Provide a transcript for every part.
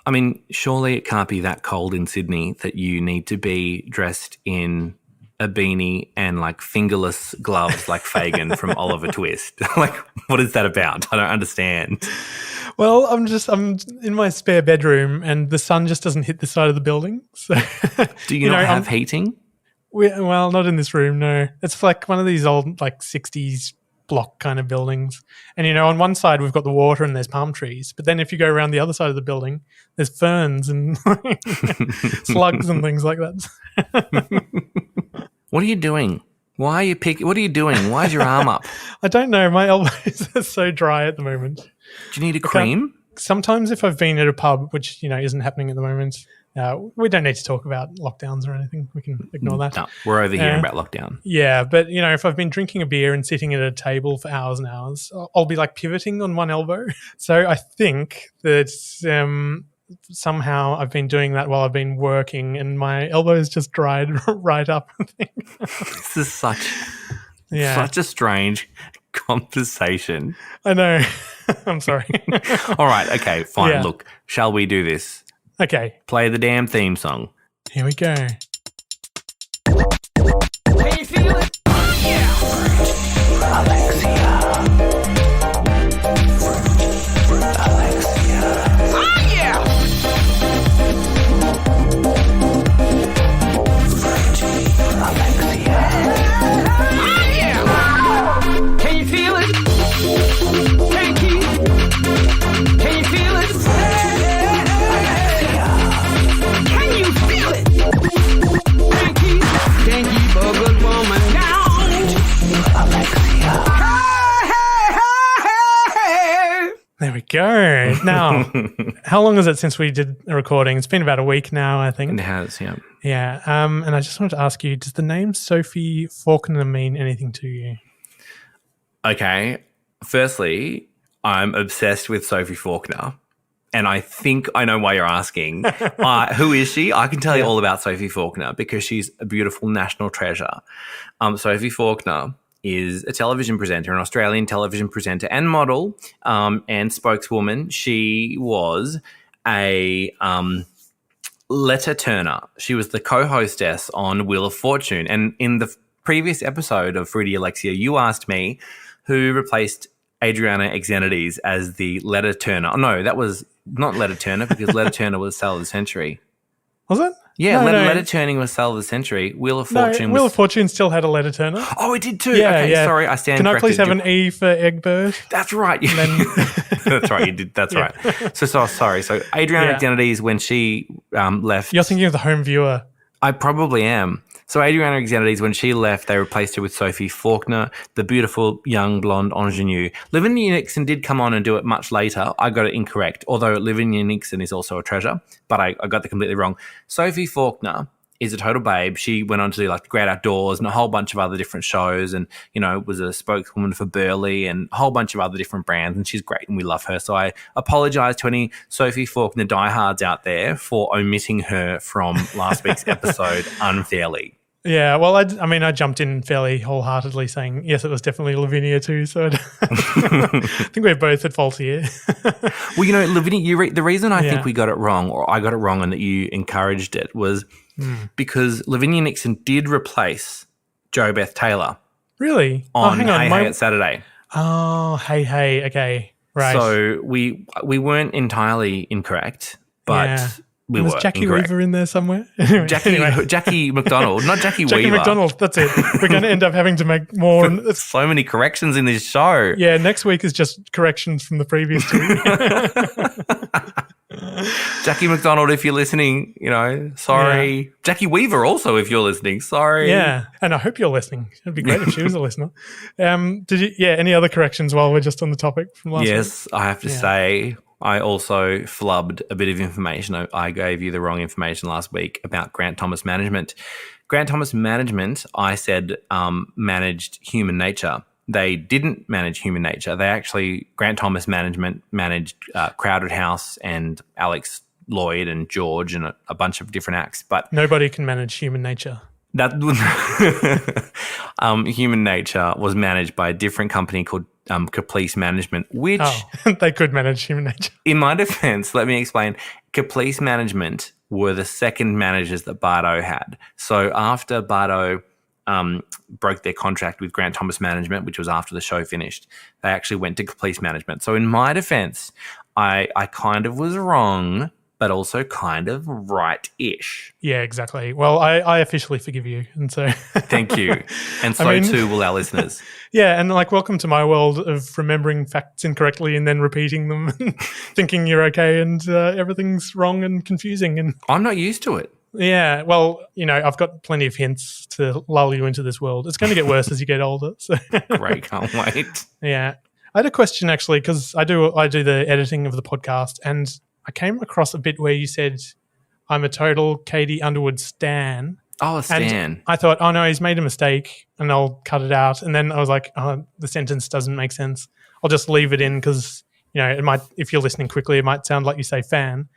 I mean, surely it can't be that cold in Sydney that you need to be dressed in a beanie and like fingerless gloves like Fagin from Oliver Twist. Like, what is that about? I don't understand. Well, I'm in my spare bedroom and the sun just doesn't hit the side of the building. So, Do you not have heating? Well, not in this room, no. It's like one of these old like 60s block kind of buildings. And, on one side we've got the water and there's palm trees. But then if you go around the other side of the building, there's ferns and slugs and things like that. What are you doing? Why are you What are you doing? Why is your arm up? I don't know. My elbows are so dry at the moment. Do you need a cream? Sometimes if I've been at a pub, which, isn't happening at the moment, we don't need to talk about lockdowns or anything. We can ignore that. No, we're overhearing about lockdown. Yeah, but, if I've been drinking a beer and sitting at a table for hours and hours, I'll be like pivoting on one elbow. So I think that somehow I've been doing that while I've been working and my elbows just dried right up. This is such a strange conversation. I know. I'm sorry. All right. Okay, fine. Yeah. Look, shall we do this? Okay. Play the damn theme song. Here we go. Can you feel it? Yeah. Alexia. Oh, yeah. Oh, yeah. Can you feel it? Frankie. Can you feel it? Can you feel it? Frankie. Can't keep a good woman down. Alexia. Hey. There we go. Now, how long is it since we did a recording? It's been about a week now, I think. It has, yeah. Yeah. And I just wanted to ask you, does the name Sophie Faulkner mean anything to you? Okay. Firstly, I'm obsessed with Sophie Faulkner. And I think I know why you're asking. Who is she? I can tell you all about Sophie Faulkner because she's a beautiful national treasure. Sophie Faulkner is a television presenter, an Australian television presenter and model and spokeswoman. She was a letter turner. She was the co-hostess on Wheel of Fortune. And in the previous episode of Fruity Alexia, you asked me who replaced Adriana Exenides as the letter turner. Oh, no, that was not letter turner because letter turner was Sale of the Century. Was it? Yeah, No, letter turning was Sale of the Century. Wheel of Fortune Wheel was... of Fortune still had a letter turner. Oh, it did too. Yeah, okay, yeah. sorry, I stand Can I corrected. please have an E for Egbert? That's right. That's right, you did. That's right. So sorry. So Adriana Exenides, when she left... You're thinking of the home viewer. I probably am. So Adriana Exenides, when she left, they replaced her with Sophie Faulkner, the beautiful young blonde ingenue. Lavinia Nixon did come on and do it much later. I got it incorrect, although Lavinia Nixon is also a treasure, but I got that completely wrong. Sophie Faulkner is a total babe. She went on to do like The Great Outdoors and a whole bunch of other different shows and, was a spokeswoman for Burley and a whole bunch of other different brands, and she's great and we love her. So I apologise to any Sophie Faulkner diehards out there for omitting her from last week's episode unfairly. Yeah, well, I jumped in fairly wholeheartedly saying, yes, it was definitely Lavinia too, so I think we're both at fault here. Well, Lavinia, the reason I think we got it wrong, or I got it wrong and that you encouraged it, was because Lavinia Nixon did replace Jo Beth Taylor. Really? On hang on. Hey at Saturday. Oh, hey, okay, right. So we weren't entirely incorrect, but we were Jackie incorrect. Weaver in there somewhere? Jackie McDonald, not Jackie Weaver. Jackie McDonald, that's it. We're going to end up having to make more. So many corrections in this show. Yeah, next week is just corrections from the previous two. Jackie McDonald, if you're listening, sorry. Yeah. Jackie Weaver also, if you're listening, sorry. Yeah, and I hope you're listening. It'd be great if she was a listener. Any other corrections while we're just on the topic from last week? Yes, I have to say I also flubbed a bit of information. I gave you the wrong information last week about Grant Thomas Management. Grant Thomas Management, I said, managed Human Nature. They didn't manage Human Nature. Grant Thomas Management managed Crowded House and Alex Lloyd and George and a bunch of different acts. But nobody can manage Human Nature. Human Nature was managed by a different company called Caprice Management, which, they could manage human nature. in my defense, let me explain. Caprice Management were the second managers that Bardot had. So after Bardot broke their contract with Grant Thomas Management, which was after the show finished, they actually went to Caprice Management. So in my defense, I kind of was wrong, but also kind of right-ish. Yeah, exactly. Well, I officially forgive you, and so Thank you. And so too will our listeners. Yeah, and like, welcome to my world of remembering facts incorrectly and then repeating them and thinking you're okay and everything's wrong and confusing. And I'm not used to it. yeah, well, I've got plenty of hints to lull you into this world. It's going to get worse as you get older. So Great, can't wait. Yeah. I had a question actually, because I do the editing of the podcast, and I came across a bit where you said, I'm a total Katie Underwood stan. Oh, a stan. And I thought, oh no, he's made a mistake and I'll cut it out. And then I was like, oh, the sentence doesn't make sense. I'll just leave it in because, it might, if you're listening quickly, it might sound like you say fan.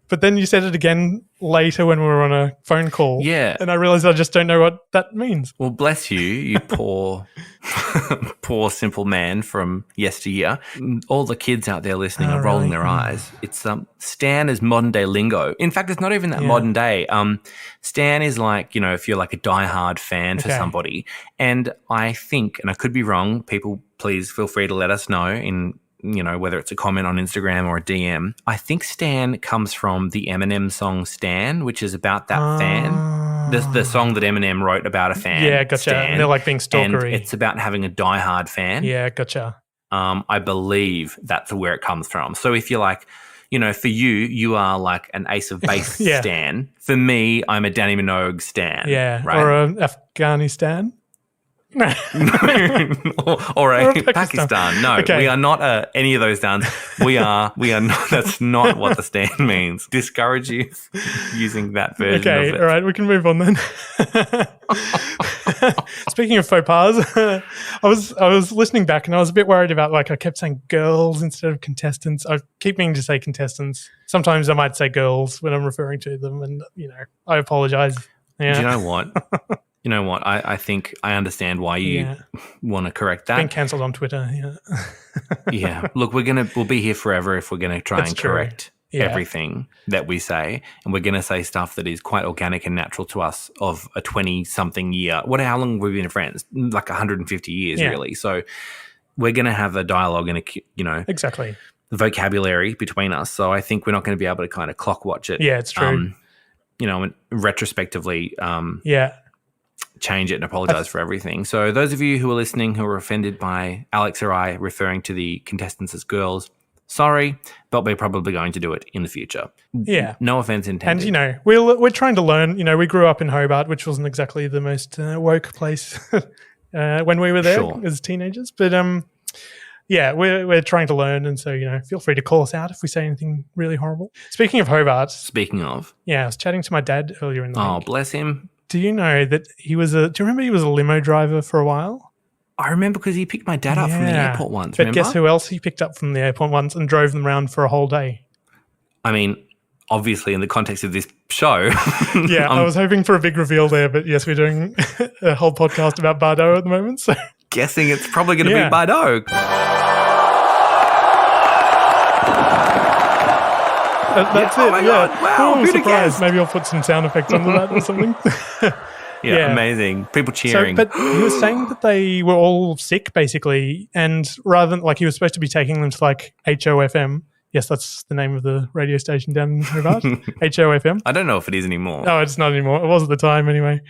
But then you said it again later when we were on a phone call. Yeah. And I realized I just don't know what that means. Well, bless you, you poor, poor simple man from yesteryear. All the kids out there listening are rolling their eyes. It's stan is modern day lingo. In fact, it's not even that modern day. Stan is like, if you're like a diehard fan for somebody. And I think, and I could be wrong, people please feel free to let us know in whether it's a comment on Instagram or a DM. I think Stan comes from the Eminem song Stan, which is about that fan. The song that Eminem wrote about a fan. Yeah, gotcha. Stan, and they're like being stalkery. And it's about having a diehard fan. Yeah, gotcha. I believe that's where it comes from. So if you're like, for you are like an Ace of Base stan. For me, I'm a Danny Minogue stan. Yeah, right? or an Afghanistan. or a Pakistan. No, we are not any of those stands. We are not. That's not what the stand means. Discourage you using that version of it. All right, we can move on then. Speaking of faux pas, I was listening back and I was a bit worried about, like, I kept saying girls instead of contestants. I keep meaning to say contestants. Sometimes I might say girls when I'm referring to them, and I apologize. Yeah. Do you know what? You know what? I think I understand why you want to correct that. Been cancelled on Twitter. Yeah. Yeah. Look, we'll be here forever if we're going to try and correct everything that we say, and we're going to say stuff that is quite organic and natural to us of a 20-something year. How long have we been friends? Like 150 years, really. So we're going to have a dialogue and exactly vocabulary between us. So I think we're not going to be able to kind of clock watch it. Yeah, it's true. And retrospectively. Change it and apologize for everything. So those of you who are listening who are offended by Alex or I referring to the contestants as girls, sorry, but we're probably going to do it in the future. Yeah. No offense intended. And, we're trying to learn. We grew up in Hobart, which wasn't exactly the most woke place when we were there as teenagers. But, we're trying to learn. And so, feel free to call us out if we say anything really horrible. Speaking of Hobart. I was chatting to my dad earlier in the week. Oh, bless him. Do you know that do you remember he was a limo driver for a while? I remember because he picked my dad up from the airport once, But guess who else he picked up from the airport once and drove them around for a whole day? I mean, obviously in the context of this show. Yeah, I was hoping for a big reveal there, but yes, we're doing a whole podcast about Bardot at the moment. So guessing it's probably going to be Bardot. That's it. Oh my God. Wow, who'd have guessed? Maybe I'll put some sound effects under that or something. Yeah, amazing. People cheering. But he was saying that they were all sick, basically, and rather than, he was supposed to be taking them to HOFM. Yes, that's the name of the radio station down in Hobart. HOFM. I don't know if it is anymore. No, it's not anymore. It was at the time anyway.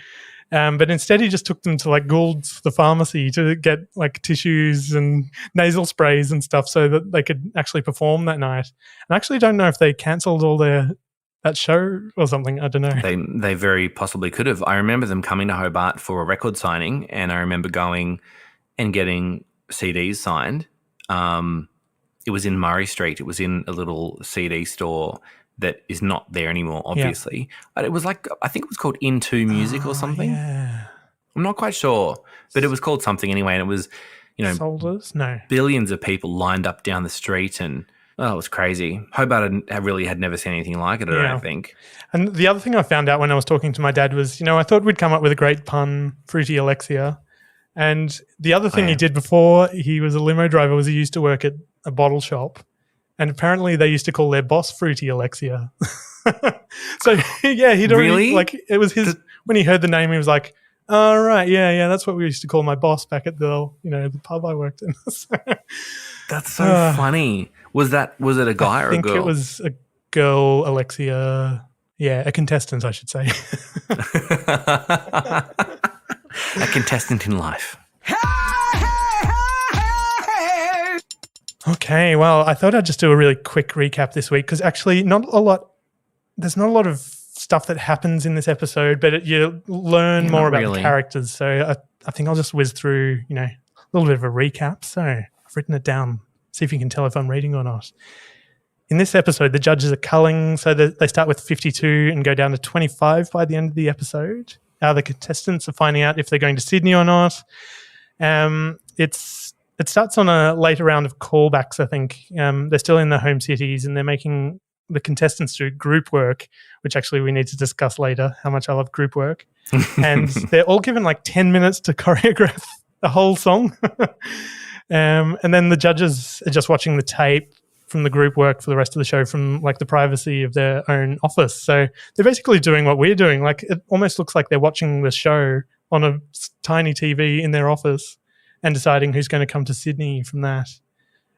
But instead he just took them to Gould's, the pharmacy, to get tissues and nasal sprays and stuff so that they could actually perform that night. And I actually don't know if they cancelled all that show or something. I don't know. They very possibly could have. I remember them coming to Hobart for a record signing, and I remember going and getting CDs signed. It was in Murray Street. It was in a little CD store that is not there anymore, obviously. But it was I think it was called Into Music or something. Yeah. I'm not quite sure, but it was called something anyway, and it was, Soldiers? No. Billions of people lined up down the street, and it was crazy. Hobart had never seen anything like it, I don't think. And the other thing I found out when I was talking to my dad was, I thought we'd come up with a great pun, Fruity Alexia, And the other thing he did before he was a limo driver was he used to work at a bottle shop. And apparently they used to call their boss Fruity Alexia. So, yeah, he'd already, Really? like, it was his, when he heard the name, he was like, oh, right, yeah, that's what we used to call my boss back at the pub I worked in. So, That's so funny. Was it a guy or a girl? I think it was a girl, Alexia. Yeah, a contestant, I should say. A contestant in life. Okay, well, I thought I'd just do a really quick recap this week because actually there's not a lot of stuff that happens in this episode, but you learn more about the characters. So I think I'll just whiz through, a little bit of a recap. So I've written it down. See if you can tell if I'm reading or not. In this episode, the judges are culling. So they start with 52 and go down to 25 by the end of the episode. The contestants are finding out if they're going to Sydney or not. It starts on a later round of callbacks, I think. They're still in their home cities and they're making the contestants do group work, which actually we need to discuss later, how much I love group work. And they're all given like 10 minutes to choreograph a whole song. And then the judges are just watching the tape from the group work for the rest of the show from like the privacy of their own office. So they're basically doing what we're doing. Like it almost looks like they're watching the show on a tiny TV in their office and deciding who's going to come to Sydney from that.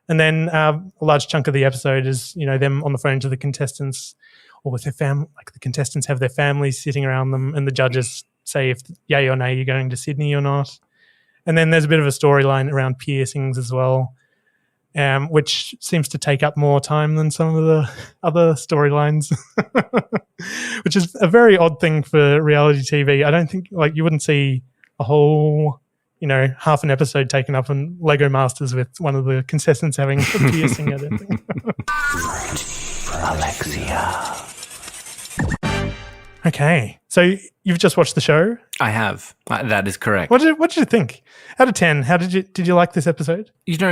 And then a large chunk of the episode is, them on the phone to the contestants or with their family. Like the contestants have their families sitting around them and the judges say if yay or nay you're going to Sydney or not. And then there's a bit of a storyline around piercings as well, which seems to take up more time than some of the other storylines, which is a very odd thing for reality TV. I don't think you wouldn't see a whole half an episode taken up on Lego Masters with one of the contestants having a piercing, I don't think. Alexia. Okay, so you've just watched the show? I have. That is correct. What did you think? Out of 10, did you like this episode?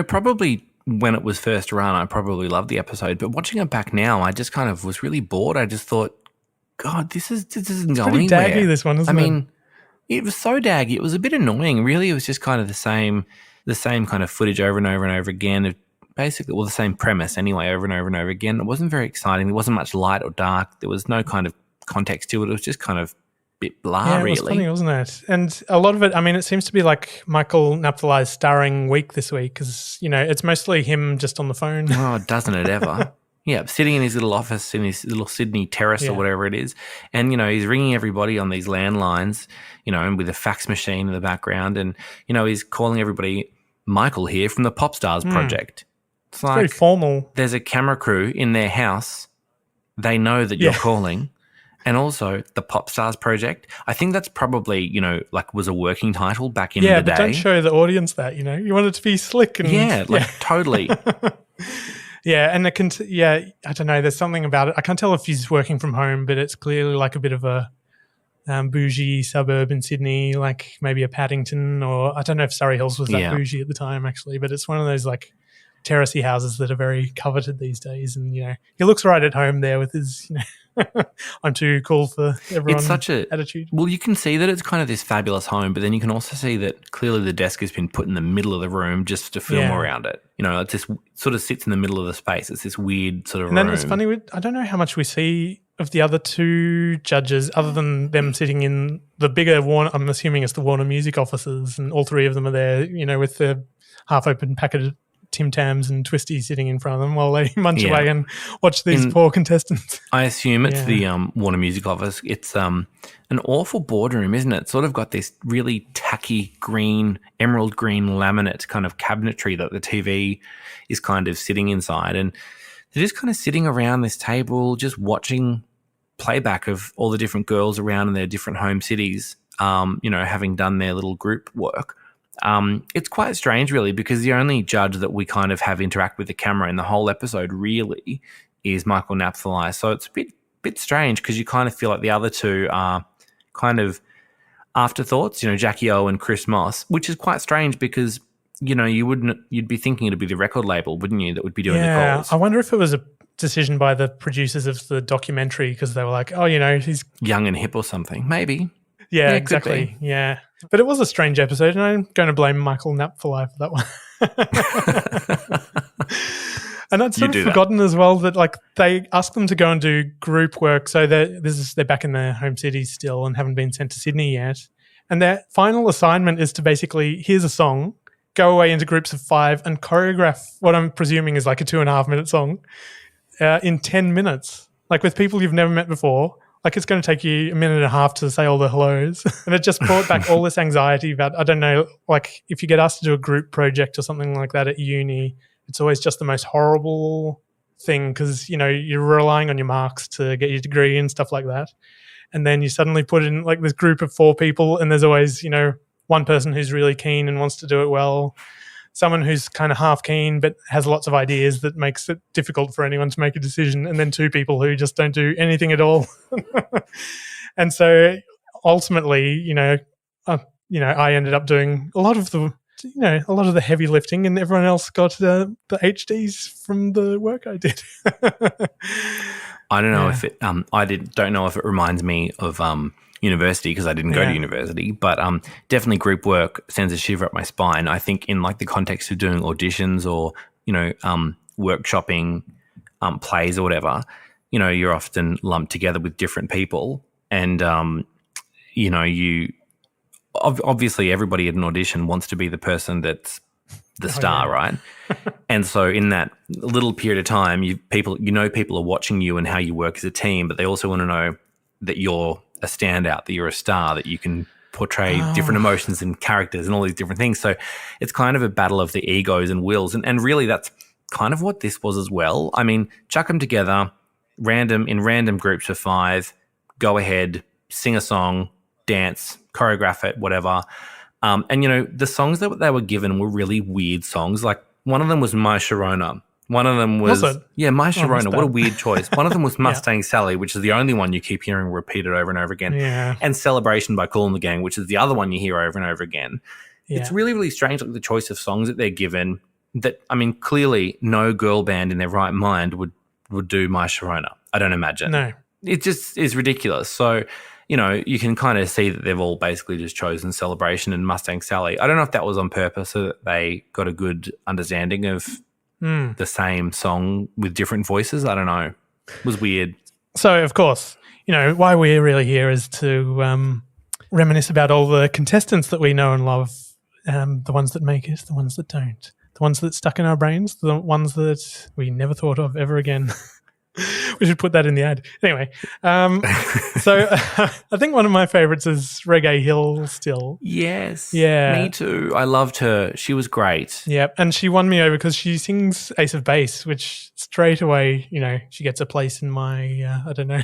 Probably when it was first run, I probably loved the episode. But watching it back now, I just kind of was really bored. I just thought, God, this isn't going pretty anywhere. Daggy, this one, isn't it? It was so daggy. It was a bit annoying. Really, it was just kind of the same kind of footage over and over and over again. Basically, the same premise anyway, over and over and over again. It wasn't very exciting. There wasn't much light or dark. There was no kind of context to it. It was just kind of a bit blah, really. It was funny, wasn't it? And a lot of it, it seems to be like Michael Napthalai's starring week this week because, it's mostly him just on the phone. Oh, doesn't it ever? Yeah, sitting in his little office in his little Sydney terrace or whatever it is. And, he's ringing everybody on these landlines, and with a fax machine in the background. And, he's calling everybody, Michael here from the Popstars project. It's like very formal. There's a camera crew in their house. They know that you're calling. And also the Popstars project. I think that's probably, was a working title back in the day. Yeah, but don't show the audience that, You want it to be slick. And, totally. Yeah, and I don't know. There's something about it. I can't tell if he's working from home, but it's clearly like a bit of a bougie suburb in Sydney, like maybe a Paddington, or I don't know if Surrey Hills was that bougie at the time, actually. But it's one of those like terracey houses that are very coveted these days. And he looks right at home there with his I'm too cool for everyone. It's such a attitude. Well, you can see that it's kind of this fabulous home, but then you can also see that clearly the desk has been put in the middle of the room just to film around it. It just sort of sits in the middle of the space. It's this weird sort of room. And then it's funny, I don't know how much we see of the other two judges other than them sitting in the bigger Warner, I'm assuming it's the Warner Music offices, and all three of them are there, with their half-open packet of Tim Tams and Twisties sitting in front of them while they munch away and watch these poor contestants. I assume it's the Warner Music office. It's an awful boardroom, isn't it? It's sort of got this really tacky green, emerald green laminate kind of cabinetry that the TV is kind of sitting inside. And they're just kind of sitting around this table just watching playback of all the different girls around in their different home cities, having done their little group work. It's quite strange, really, because the only judge that we kind of have interact with the camera in the whole episode really is Michael Napthalai. So it's a bit strange because you kind of feel like the other two are kind of afterthoughts, Jackie O and Chris Moss, which is quite strange because, you'd be thinking it'd be the record label, wouldn't you, that would be doing the calls. I wonder if it was a decision by the producers of the documentary because they were like, he's young and hip or something, maybe. Yeah, exactly. Yeah. But it was a strange episode, and I'm going to blame Michael Napthali for that one. And I'd sort of forgotten as well that like they asked them to go and do group work. So they're back in their home cities still and haven't been sent to Sydney yet. And their final assignment is to basically, here's a song, go away into groups of 5 and choreograph what I'm presuming is like a 2.5 minute song in 10 minutes. Like with people you've never met before. Like it's going to take you a minute and a half to say all the hellos. And it just brought back all this anxiety about, I don't know, like if you get asked to do a group project or something like that at uni, it's always just the most horrible thing because, you know, you're relying on your marks to get your degree and stuff like that. And then you suddenly put in like this group of 4 people and there's always, you know, one person who's really keen and wants to do it well, someone who's kind of half keen but has lots of ideas that makes it difficult for anyone to make a decision, and then 2 people who just don't do anything at all. And so ultimately, I ended up doing a lot of the heavy lifting, and everyone else got the HDs from the work I did. I don't know if it. Don't know if it reminds me of university because I didn't go to university, but definitely group work sends a shiver up my spine. I think in like the context of doing auditions or workshopping plays or whatever, you're often lumped together with different people, and obviously everybody at an audition wants to be the person that's the star, right? And so in that little period of time, people are watching you and how you work as a team, but they also want to know that you're a standout, that you're a star, that you can portray different emotions and characters and all these different things. So it's kind of a battle of the egos and wills, and really that's kind of what this was as well. I mean, chuck them together, random groups of 5, go ahead, sing a song, dance, choreograph it, whatever. And the songs that they were given were really weird songs. Like one of them was My Sharona. One of them was My Sharona. What a weird choice. One of them was Mustang Sally, which is the only one you keep hearing repeated over and over again. Yeah. And Celebration by Kool and the Gang, which is the other one you hear over and over again. Yeah. It's really, really strange, like the choice of songs that they're given. That, I mean, clearly no girl band in their right mind would do My Sharona. I don't imagine. No. It just is ridiculous. So, you can kind of see that they've all basically just chosen Celebration and Mustang Sally. I don't know if that was on purpose so that they got a good understanding of the same song with different voices. I don't know. It was weird. So, of course, why we're really here is to reminisce about all the contestants that we know and love, the ones that make it, the ones that don't, the ones that stuck in our brains, the ones that we never thought of ever again. We should put that in the ad. Anyway, so I think one of my favorites is Reggae Hill still. Yes. Yeah. Me too. I loved her. She was great. Yeah. And she won me over because she sings Ace of Base, which straight away, she gets a place in my, I don't know.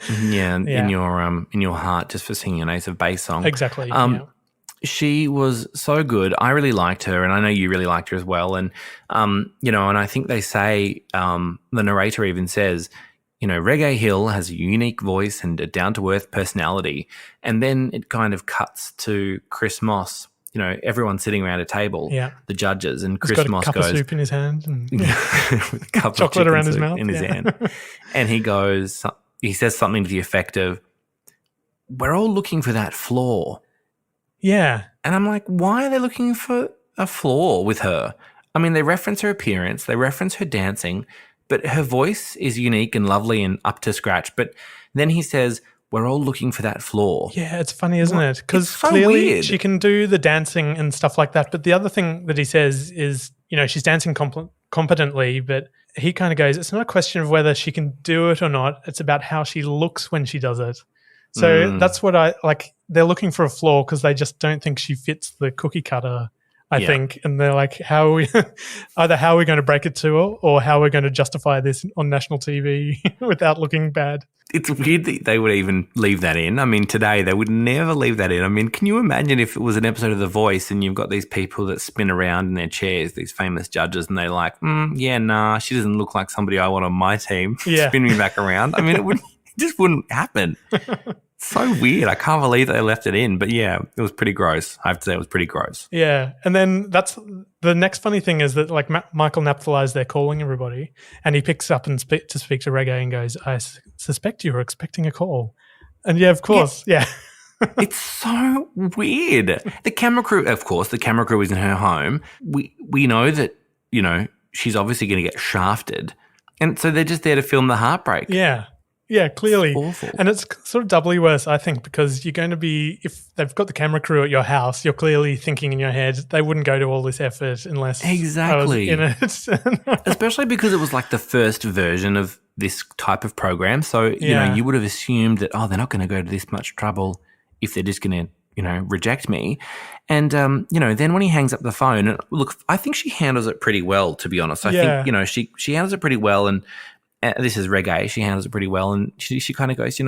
In your heart just for singing an Ace of Base song. Exactly. She was so good. I really liked her, and I know you really liked her as well. And, and I think they say, the narrator even says, Reggae Hill has a unique voice and a down-to-earth personality. And then it kind of cuts to Chris Moss, everyone sitting around a table, the judges, and Chris Moss goes... He's got a cup of soup in his hand and with a cup chocolate of around his mouth. in his hand. And he says something to the effect of, we're all looking for that flaw. Yeah. And I'm like, why are they looking for a flaw with her? I mean, they reference her appearance, they reference her dancing, but her voice is unique and lovely and up to scratch. But then he says, we're all looking for that flaw. Yeah, it's funny, isn't it? Because so clearly weird. She can do the dancing and stuff like that. But the other thing that he says is, she's dancing competently, but he kind of goes, it's not a question of whether she can do it or not. It's about how she looks when she does it. So that's what I like. They're looking for a flaw because they just don't think she fits the cookie cutter, I think. And they're like, how are we going to break it to her, or how are we going to justify this on national TV without looking bad? It's weird that they would even leave that in. I mean, today they would never leave that in. I mean, can you imagine if it was an episode of The Voice and you've got these people that spin around in their chairs, these famous judges, and they're like, she doesn't look like somebody I want on my team. Yeah. Spin me back around. I mean, it just wouldn't happen. So weird. I can't believe that they left it in. But yeah, it was pretty gross. I have to say it was pretty gross. Yeah. And then that's the next funny thing is that like Michael Napthali is there calling everybody, and he picks up and speak to Reggae and goes, I suspect you were expecting a call. And yeah, of course. Yeah. It's so weird. The camera crew, of course, is in her home. We know that, she's obviously going to get shafted. And so they're just there to film the heartbreak. Yeah. Yeah, clearly. It's awful. And it's sort of doubly worse, I think, because you're going to be, if they've got the camera crew at your house, you're clearly thinking in your head, they wouldn't go to all this effort unless exactly I was in it. Especially because it was like the first version of this type of program. So, you would have assumed that, they're not going to go to this much trouble if they're just going to, reject me. And, then when he hangs up the phone, and look, I think she handles it pretty well, to be honest. I think, she handles it pretty well. And this is reggae. She handles it pretty well. And she kind of goes,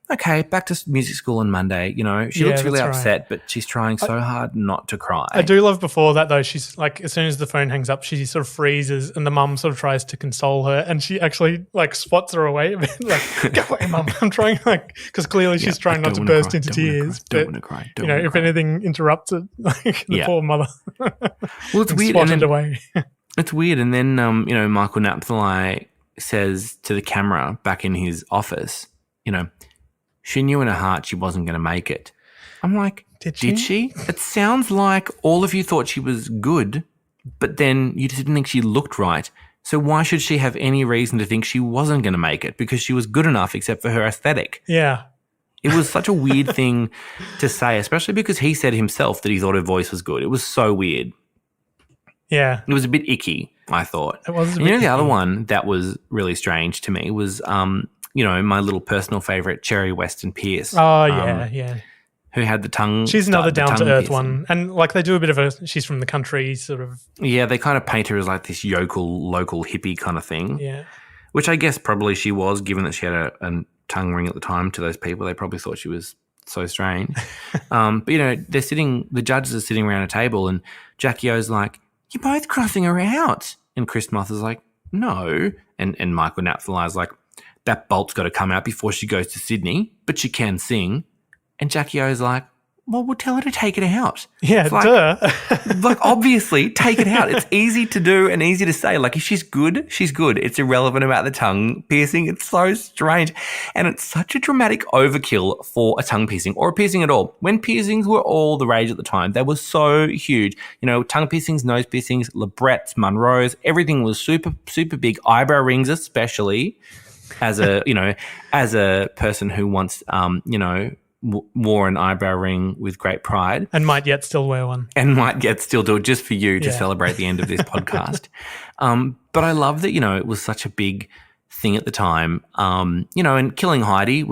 okay, back to music school on Monday. She looks really upset, but she's trying so hard not to cry. I do love before that, though. She's like, as soon as the phone hangs up, she sort of freezes and the mum sort of tries to console her and she actually like swats her away a bit. Like, go away, mum. I'm trying because clearly she's trying not to burst into tears. Don't want to cry. If anything interrupts it, like the poor mother. Well, it's weird. Swatted away. It's weird. And then, Michael Napthali says to the camera back in his office, she knew in her heart she wasn't going to make it. I'm like, did she? It sounds like all of you thought she was good, but then you didn't think she looked right. So why should she have any reason to think she wasn't going to make it? Because she was good enough except for her aesthetic. Yeah. It was such a weird thing to say, especially because he said himself that he thought her voice was good. It was so weird. Yeah. It was a bit icky, I thought. It was a bit the icky. other one that was really strange to me was, my little personal favorite, Cherry Weston Pierce. Oh, yeah. Who had the tongue. She's another down-to-earth piercing. one. And like they do a bit of she's from the country sort of. Yeah, they kind of paint her as like this local hippie kind of thing. Yeah. Which I guess probably she was, given that she had a tongue ring at the time to those people. They probably thought she was so strange. But, the judges are sitting around a table and Jackie O's like, you're both crossing her out. And Chris Moss is like, no. And Michael Napthali's like, that bolt's got to come out before she goes to Sydney, but she can sing. And Jackie O's like, well, we'll tell her to take it out. Yeah, duh. Like, obviously, take it out. It's easy to do and easy to say. Like, if she's good, she's good. It's irrelevant about the tongue piercing. It's so strange. And it's such a dramatic overkill for a tongue piercing or a piercing at all. When piercings were all the rage at the time, they were so huge. Tongue piercings, nose piercings, labrettes, Monroes, everything was super, super big. Eyebrow rings especially, as a person who once, wore an eyebrow ring with great pride. And might yet still wear one. And might yet still do it just for you to celebrate the end of this podcast. But I love that, it was such a big thing at the time. And Killing Heidi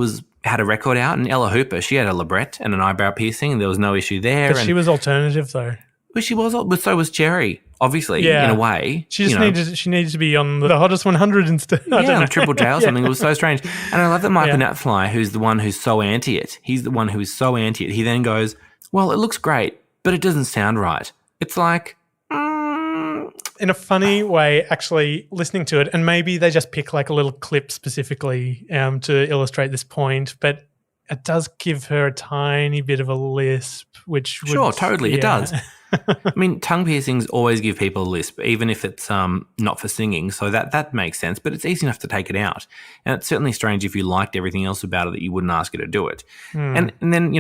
had a record out, and Ella Hooper, she had a labret and an eyebrow piercing, and there was no issue there. But she was alternative though. But she was, but so was Cherry, obviously, in a way. She just needed to be on the hottest 100 instead. I don't know. Triple J or something. It was so strange. And I love that Michael Napthali, who's the one who's so anti it, he's the one who is so anti it. He then goes, well, it looks great, but it doesn't sound right. It's like... in a funny way, actually listening to it, and maybe they just pick like a little clip specifically to illustrate this point, but it does give her a tiny bit of a lisp, which Sure, totally, it does. I mean, tongue piercings always give people a lisp, even if it's not for singing, so that makes sense, but it's easy enough to take it out. And it's certainly strange if you liked everything else about it that you wouldn't ask her to do it. And then,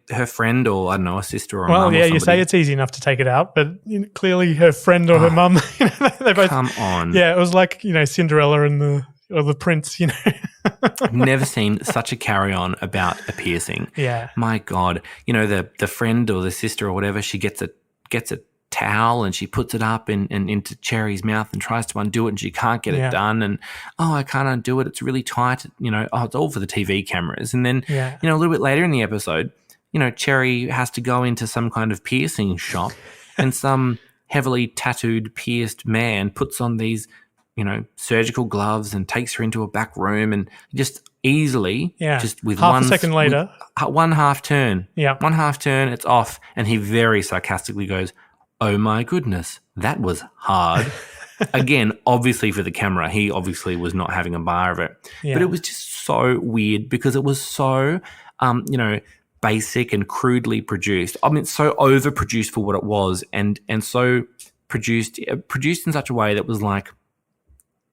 her friend or, I don't know, a sister or a mum or somebody. You say it's easy enough to take it out, but clearly her friend or her mum, they both... Come on. Yeah, it was like, Cinderella and the prince, I've never seen such a carry-on about a piercing. Yeah. My God. The friend or the sister or whatever, she gets a towel and she puts it up and into Cherry's mouth and tries to undo it and she can't get it done. And, I can't undo it. It's really tight. It's all for the TV cameras. And then, a little bit later in the episode, Cherry has to go into some kind of piercing shop and some heavily tattooed, pierced man puts on these, surgical gloves and takes her into a back room and just easily, just with half a second later, one half turn, one half turn, it's off. And he very sarcastically goes, oh my goodness, that was hard. Again, obviously for the camera, he obviously was not having a bar of it. But it was just so weird because it was so, basic and crudely produced. I mean, so overproduced for what it was and so produced in such a way that was like,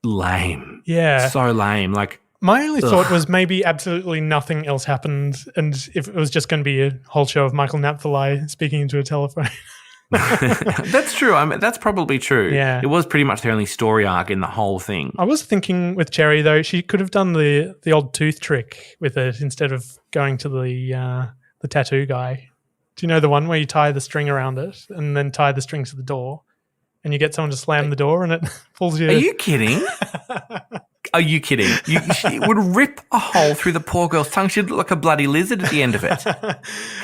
lame. Yeah. So lame. Like, My only thought was maybe absolutely nothing else happened, and if it was just going to be a whole show of Michael Napthali speaking into a telephone. That's true. I mean, that's probably true. Yeah. It was pretty much the only story arc in the whole thing. I was thinking with Cherry, though, she could have done the old tooth trick with it instead of going to the tattoo guy. Do you know the one where you tie the string around it and then tie the string to the door and you get someone to slam the door and it pulls you? Are you kidding? Are you kidding? It would rip a hole through the poor girl's tongue. She'd look like a bloody lizard at the end of it.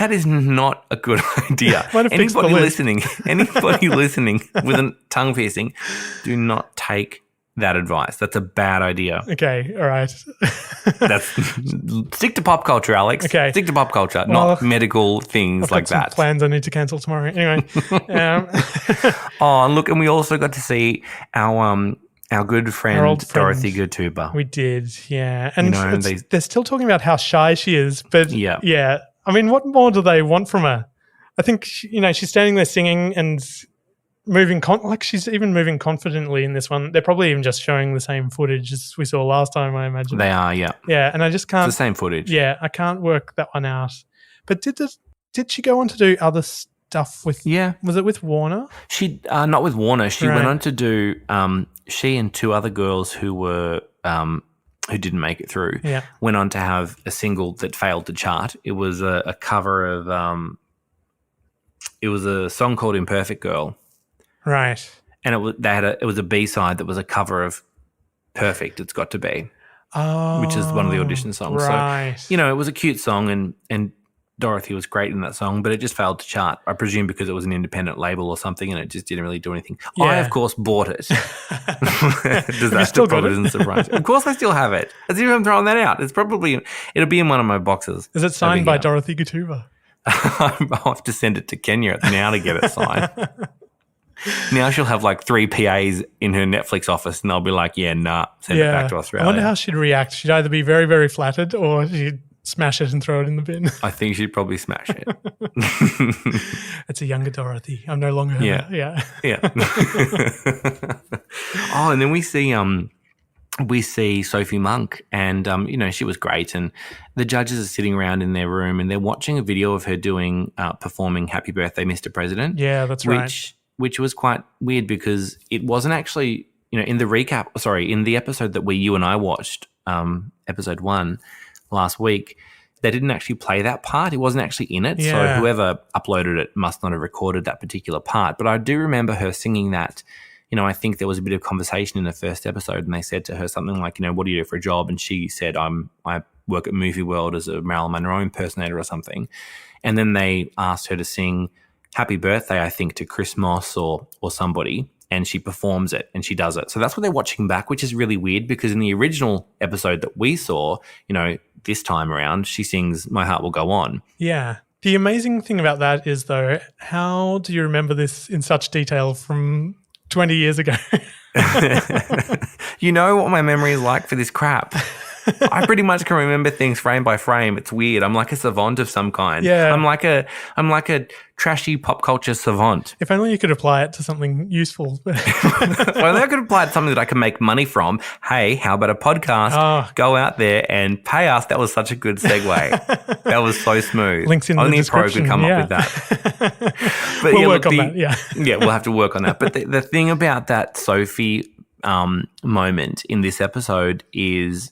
That is not a good idea. Anybody listening with a tongue piercing, do not take that advice. That's a bad idea. Okay, all right. Stick to pop culture, Alex. Okay. Stick to pop culture, not medical things like that. Plans I need to cancel tomorrow. Anyway. Oh, look, and we also got to see our good friend Dorothy Gatuba. We did, yeah. And they're still talking about how shy she is, but yeah. I mean, what more do they want from her? I think she's standing there singing and moving she's even moving confidently in this one. They're probably even just showing the same footage as we saw last time, I imagine. They are, yeah. Yeah, and I just can't. It's the same footage. Yeah, I can't work that one out. But did she go on to do other stuff with? Yeah, was it with Warner? She not with Warner. She went on to do. She and two other girls who were who didn't make it through. Yeah. Went on to have a single that failed to chart. It was a cover of. It was a song called "Imperfect Girl." Right. And it was a B-side that was a cover of Perfect, It's Got to Be, which is one of the audition songs. Right. So, it was a cute song and Dorothy was great in that song, but it just failed to chart, I presume because it was an independent label or something and it just didn't really do anything. Yeah. I, of course, bought it. Still got it? Isn't surprised. Of course I still have it. As if I'm throwing that out. It'll be in one of my boxes. Is it signed by Dorothy Gatuba? I'll have to send it to Kenya now to get it signed. Now she'll have like 3 PAs in her Netflix office and they'll be like, send it back to Australia. I wonder how she'd react. She'd either be very, very flattered or she'd smash it and throw it in the bin. I think she'd probably smash it. It's a younger Dorothy. I'm no longer her. Yeah. Oh, and then we see Sophie Monk and, she was great. And the judges are sitting around in their room and they're watching a video of her performing Happy Birthday, Mr. President. Yeah, that's right. Which was quite weird because it wasn't actually, in the episode that you and I watched, episode 1 last week, they didn't actually play that part. It wasn't actually in it. Yeah. So whoever uploaded it must not have recorded that particular part. But I do remember her singing that. I think there was a bit of conversation in the first episode and they said to her something like, what do you do for a job? And she said, I work at Movie World as a Marilyn Monroe impersonator or something. And then they asked her to sing Happy Birthday, I think, to Chris Moss or somebody, and she performs it and she does it. So that's what they're watching back, which is really weird because in the original episode that we saw, this time around, she sings My Heart Will Go On. Yeah. The amazing thing about that is, though, how do you remember this in such detail from 20 years ago? You know what my memory is like for this crap. I pretty much can remember things frame by frame. It's weird. I'm like a savant of some kind. Yeah. I'm like a trashy pop culture savant. If only you could apply it to something useful. If only I could apply it to something that I can make money from. Hey, how about a podcast? Oh. Go out there and pay us. That was such a good segue. That was so smooth. Links in only the description. Only a pro could come up with that. But we'll work on that, yeah. Yeah, we'll have to work on that. But the thing about that Sophie moment in this episode is,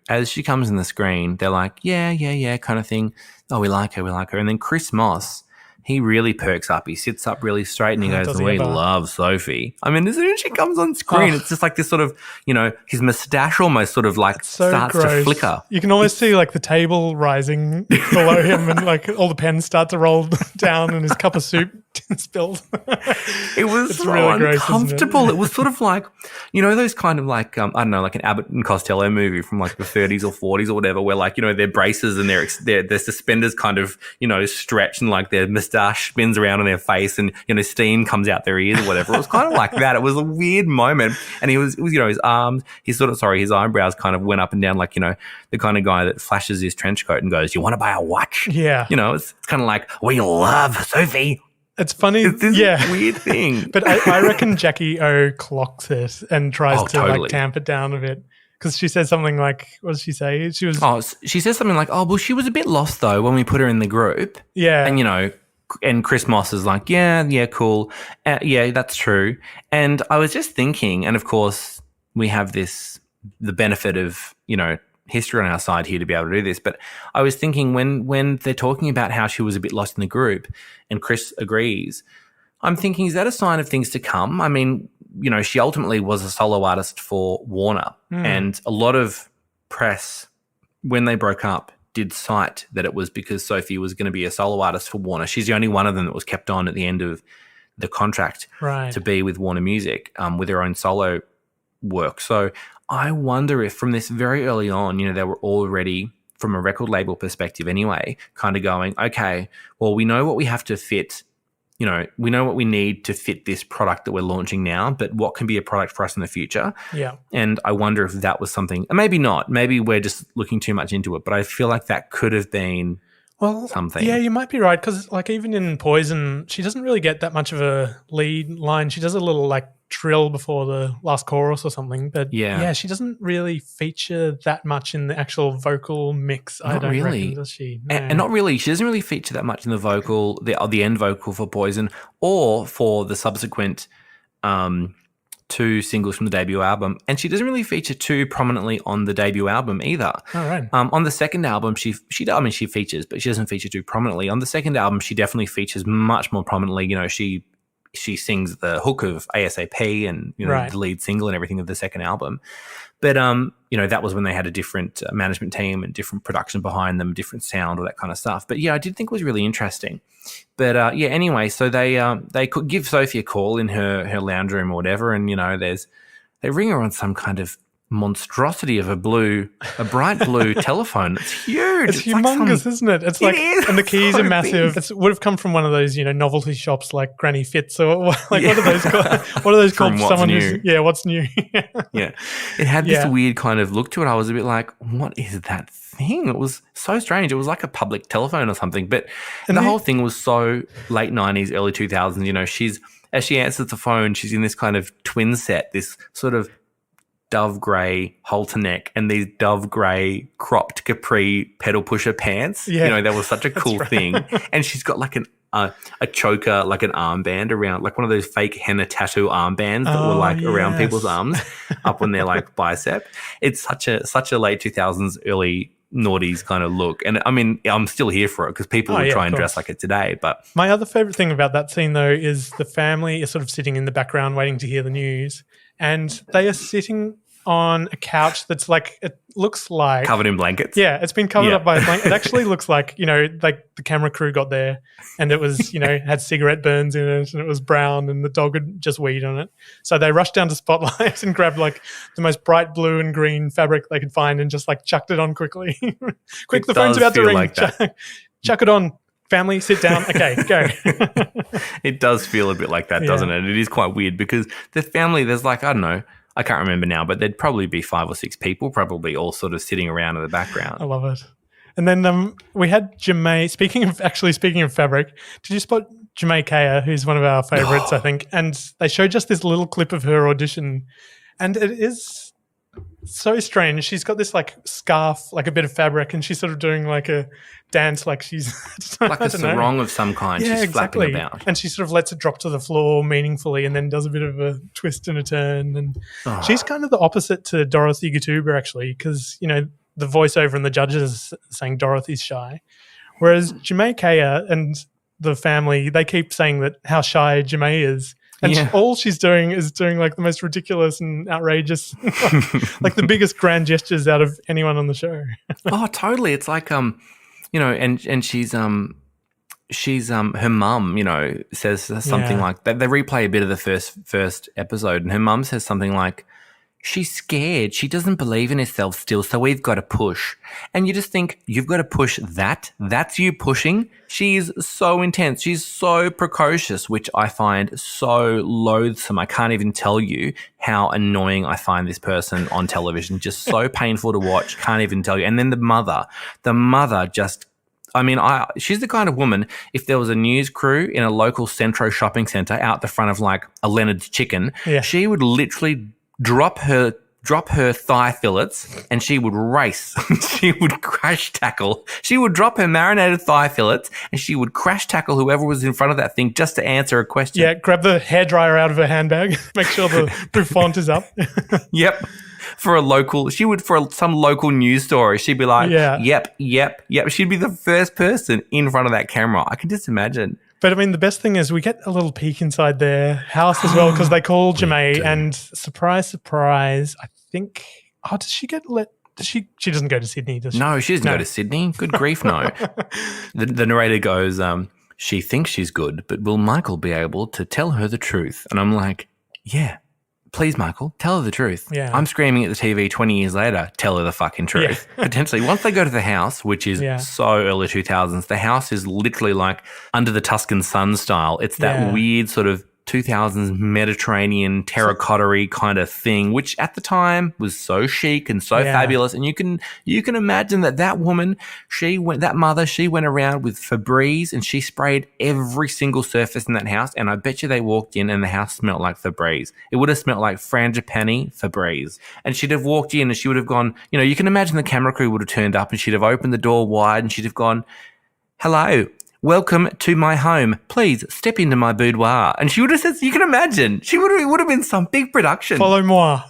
as she comes in the screen, they're like, yeah, kind of thing. Oh, we like her. And then Chris Moss, he really perks up. He sits up really straight and he goes, we love Sophie. I mean, as soon as she comes on screen, it's just like this sort of, his mustache almost sort of like starts to flicker. You can almost see like the table rising below him and like all the pens start to roll down and his cup of soup spilled. It was so really uncomfortable. Gross, it was sort of like, those kind of like, I don't know, like an Abbott and Costello movie from like the 30s or 40s or whatever, where like, their braces and their suspenders kind of, stretch and like their moustache spins around on their face and, steam comes out their ears or whatever. It was kind of like that. It was a weird moment. And it was, his arms, his eyebrows kind of went up and down like, the kind of guy that flashes his trench coat and goes, you want to buy a watch? Yeah. It's kind of like, we love Sophie. It's funny. It's this weird thing. But I reckon Jackie O clocks it and tries to like tamp it down a bit Because she said something like, what did she say? She was, She says something like, "Oh, well, she was a bit lost though when we put her in the group." yeah. And and Chris Moss is like, "Yeah, cool, yeah, that's true." And I was just thinking, and of course we have the benefit of history on our side here to be able to do this. But I was thinking when they're talking about how she was a bit lost in the group, and Chris agrees, I'm thinking, is that a sign of things to come? I mean, she ultimately was a solo artist for Warner, and a lot of press when they broke up did cite that it was because Sophie was going to be a solo artist for Warner. She's the only one of them that was kept on at the end of the contract to be with Warner Music with her own solo work. So I wonder if from this very early on, they were already, from a record label perspective anyway, kind of going, okay, well, we know what we have to fit. We know what we need to fit this product that we're launching now, but what can be a product for us in the future? Yeah. And I wonder if that was something, and maybe not. Maybe we're just looking too much into it, but I feel like that could have been something. Yeah, you might be right, because even in Poison, she doesn't really get that much of a lead line. She does a little trill before the last chorus or something, but she doesn't really feature that much in the actual vocal mix. Not I don't really. reckon, does she? No. And not really. She doesn't really feature that much in the vocal, the end vocal for Poison, or for the subsequent 2 singles from the debut album. And she doesn't really feature too prominently on the debut album either. All right. On the second album, she features, but she doesn't feature too prominently. On the second album, she definitely features much more prominently. She sings the hook of ASAP and the lead single and everything of the second album. But that was when they had a different management team and different production behind them, different sound, all that kind of stuff. But I did think it was really interesting. But anyway, so they could give Sophie a call in her lounge room or whatever, and they ring her on some kind of monstrosity of a bright blue telephone. It's huge. It's humongous, isn't it? It's and the keys so are massive. big. It would have come from one of those, novelty shops like Granny Fitz or what are those called? What are those From called? What's Someone New. who's what's new? Yeah. It had this weird kind of look to it. I was a bit like, what is that thing? It was so strange. It was like a public telephone or something. But the whole thing was so late 90s, early 2000s. As she answers the phone, she's in this kind of twin set, this sort of dove grey halter neck and these dove grey cropped capri pedal pusher pants. Yeah. That was such a cool thing. And she's got like a choker, like an armband around, like one of those fake henna tattoo armbands that were around people's arms up on their bicep. It's such a late 2000s, early noughties kind of look. And I mean, I'm still here for it because people would try and dress like it today. But my other favourite thing about that scene though is the family is sort of sitting in the background waiting to hear the news. And they are sitting on a couch that's it looks like covered in blankets. Yeah, it's been covered up by a blanket. It actually looks like, the camera crew got there and it was, had cigarette burns in it and it was brown and the dog had just weed on it. So they rushed down to Spotlight and grabbed the most bright blue and green fabric they could find and just chucked it on quickly. Quick, the phone's about to ring. Like Chuck it on. Family, sit down. Okay, go. It does feel a bit like that, doesn't it? It is quite weird because the family, there's I don't know, I can't remember now, but there'd probably be 5 or 6 people, probably all sort of sitting around in the background. I love it. And then we had Jemay. Speaking of fabric, did you spot Jemay Kaya, who's one of our favourites, I think? And they showed just this little clip of her audition, and it is so strange. She's got this scarf, a bit of fabric, and she's sort of doing a dance she's like a sarong of some kind. Yeah, she's exactly. flapping about. And she sort of lets it drop to the floor meaningfully and then does a bit of a twist and a turn. And she's kind of the opposite to Dorothy Gatuber, actually, because, the voiceover and the judges saying Dorothy's shy. Whereas Jemay Kaya and the family, they keep saying that how shy Jemay is. And all she's doing is doing the most ridiculous and outrageous, the biggest grand gestures out of anyone on the show. Oh, totally. It's and she's her mum, says something like that. They replay a bit of the first episode, and her mum says something like, "She's scared. She doesn't believe in herself still, so we've got to push." And you just think, you've got to push that? That's you pushing? She's so intense. She's so precocious, which I find so loathsome. I can't even tell you how annoying I find this person on television. Just so painful to watch. Can't even tell you. And then the mother just... she's the kind of woman, if there was a news crew in a local Centro shopping centre out the front of a Leonard's Chicken, she would literally drop her drop her thigh fillets and she would race. She would crash tackle. She would drop her marinated thigh fillets and she would crash tackle whoever was in front of that thing just to answer a question. Yeah, grab the hairdryer out of her handbag, make sure the bouffant is up. Yep. For some local news story, she'd be like, yep. She'd be the first person in front of that camera. I can just imagine. But I mean, the best thing is we get a little peek inside their house as well because they call Jemay and surprise, surprise, I think, does she get let? She doesn't go to Sydney, does she? No, she doesn't go to Sydney. Good grief, no. The narrator goes, she thinks she's good, but will Michael be able to tell her the truth? And I'm like, yeah. Please, Michael, tell her the truth. Yeah. I'm screaming at the TV 20 years later, tell her the fucking truth. Yeah. Potentially. Once they go to the house, which is so early 2000s, the house is literally like Under the Tuscan Sun style. It's that weird sort of 2000s Mediterranean terracotta-y kind of thing, which at the time was so chic and so fabulous. And you can imagine that woman, she went around with Febreze and she sprayed every single surface in that house. And I bet you they walked in and the house smelled like Febreze. It would have smelled like frangipani Febreze. And she'd have walked in and she would have gone, you can imagine the camera crew would have turned up and she'd have opened the door wide and she'd have gone, hello. Welcome to my home. Please step into my boudoir. And she would have said, you can imagine, it would have been some big production. Follow moi.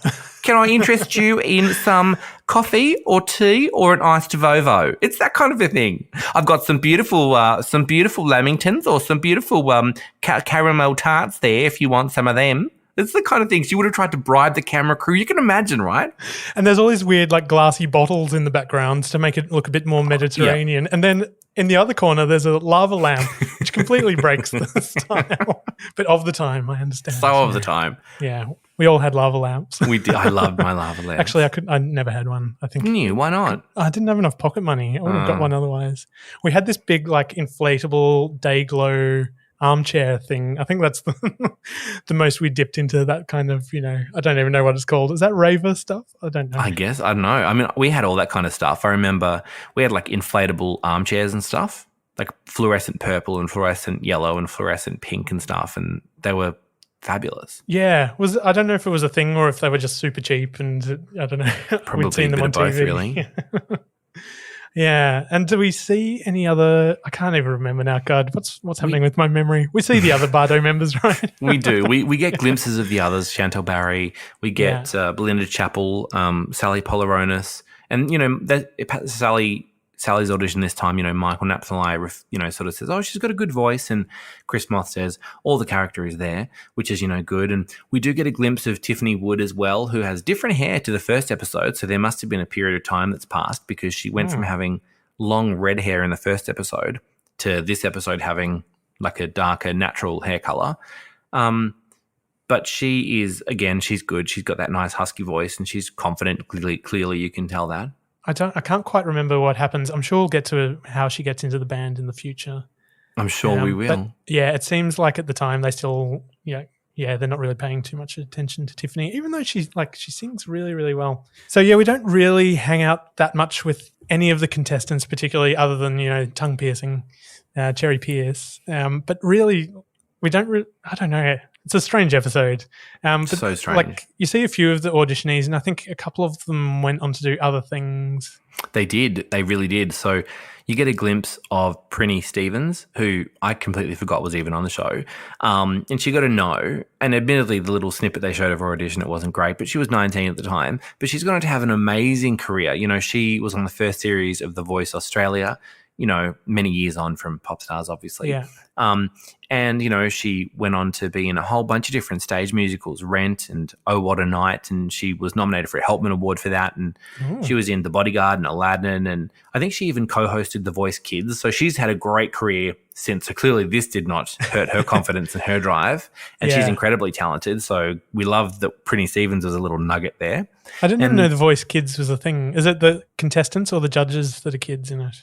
Can I interest you in some coffee or tea or an iced Vovo? It's that kind of a thing. I've got some beautiful lamingtons or some beautiful caramel tarts there if you want some of them. It's the kind of thing she would have tried to bribe the camera crew. You can imagine, right? And there's all these weird like glassy bottles in the background to make it look a bit more Mediterranean. Yeah. And then in the other corner, there's a lava lamp, which completely breaks the style. But of the time, I understand. So of the time. Yeah. We all had lava lamps. We did. I loved my lava lamps. Actually, I never had one. I think. Didn't you? Why not? I didn't have enough pocket money. I would have got one otherwise. We had this big like inflatable day glow armchair thing. I think that's the most we dipped into that kind of, I don't even know what it's called. Is that raver stuff? I don't know. I guess. I don't know. I mean, we had all that kind of stuff. I remember we had like inflatable armchairs and stuff, like fluorescent purple and fluorescent yellow and fluorescent pink and stuff. And they were fabulous. Yeah. I don't know if it was a thing or if they were just super cheap and I don't know. Probably we'd seen them on both, TV. really. Yeah, and do we see any other? I can't even remember now. God, what's happening with my memory? We see the other Bardot members, right? We do. We get glimpses of the others. Chantal Barry. We get Belinda Chappell, Sally Polaronis, and Sally's audition this time. Michael Napthali, sort of says, "Oh, she's got a good voice," and Chris Moth says, "All the character is there," which is good. And we do get a glimpse of Tiffany Wood as well, who has different hair to the first episode. So there must have been a period of time that's passed because she went from having long red hair in the first episode to this episode having like a darker natural hair color. But she is, again, she's good. She's got that nice husky voice and she's confident. Clearly, you can tell that. I can't quite remember what happens. I'm sure we'll get to how she gets into the band in the future. I'm sure we will. But yeah, it seems like at the time they still, they're not really paying too much attention to Tiffany, even though she sings really, really well. So yeah, we don't really hang out that much with any of the contestants, particularly other than, tongue piercing, Cherry Pierce. But really, we don't I don't know. It's a strange episode. But so strange. Like you see a few of the auditionees, and I think a couple of them went on to do other things. They did. They really did. So you get a glimpse of Prinny Stevens, who I completely forgot was even on the show. And she got a no. And admittedly, the little snippet they showed of her audition, it wasn't great, but she was 19 at the time. But she's going to have an amazing career. She was on the first series of The Voice Australia, many years on from Popstars, obviously. Yeah. And, she went on to be in a whole bunch of different stage musicals, Rent and Oh, What a Night. And she was nominated for a Helpman Award for that. And she was in The Bodyguard and Aladdin. And I think she even co-hosted The Voice Kids. So she's had a great career since. So clearly this did not hurt her confidence and her drive. And she's incredibly talented. So we love that Prinny Stevens was a little nugget there. I didn't even know The Voice Kids was a thing. Is it the contestants or the judges that are kids in it?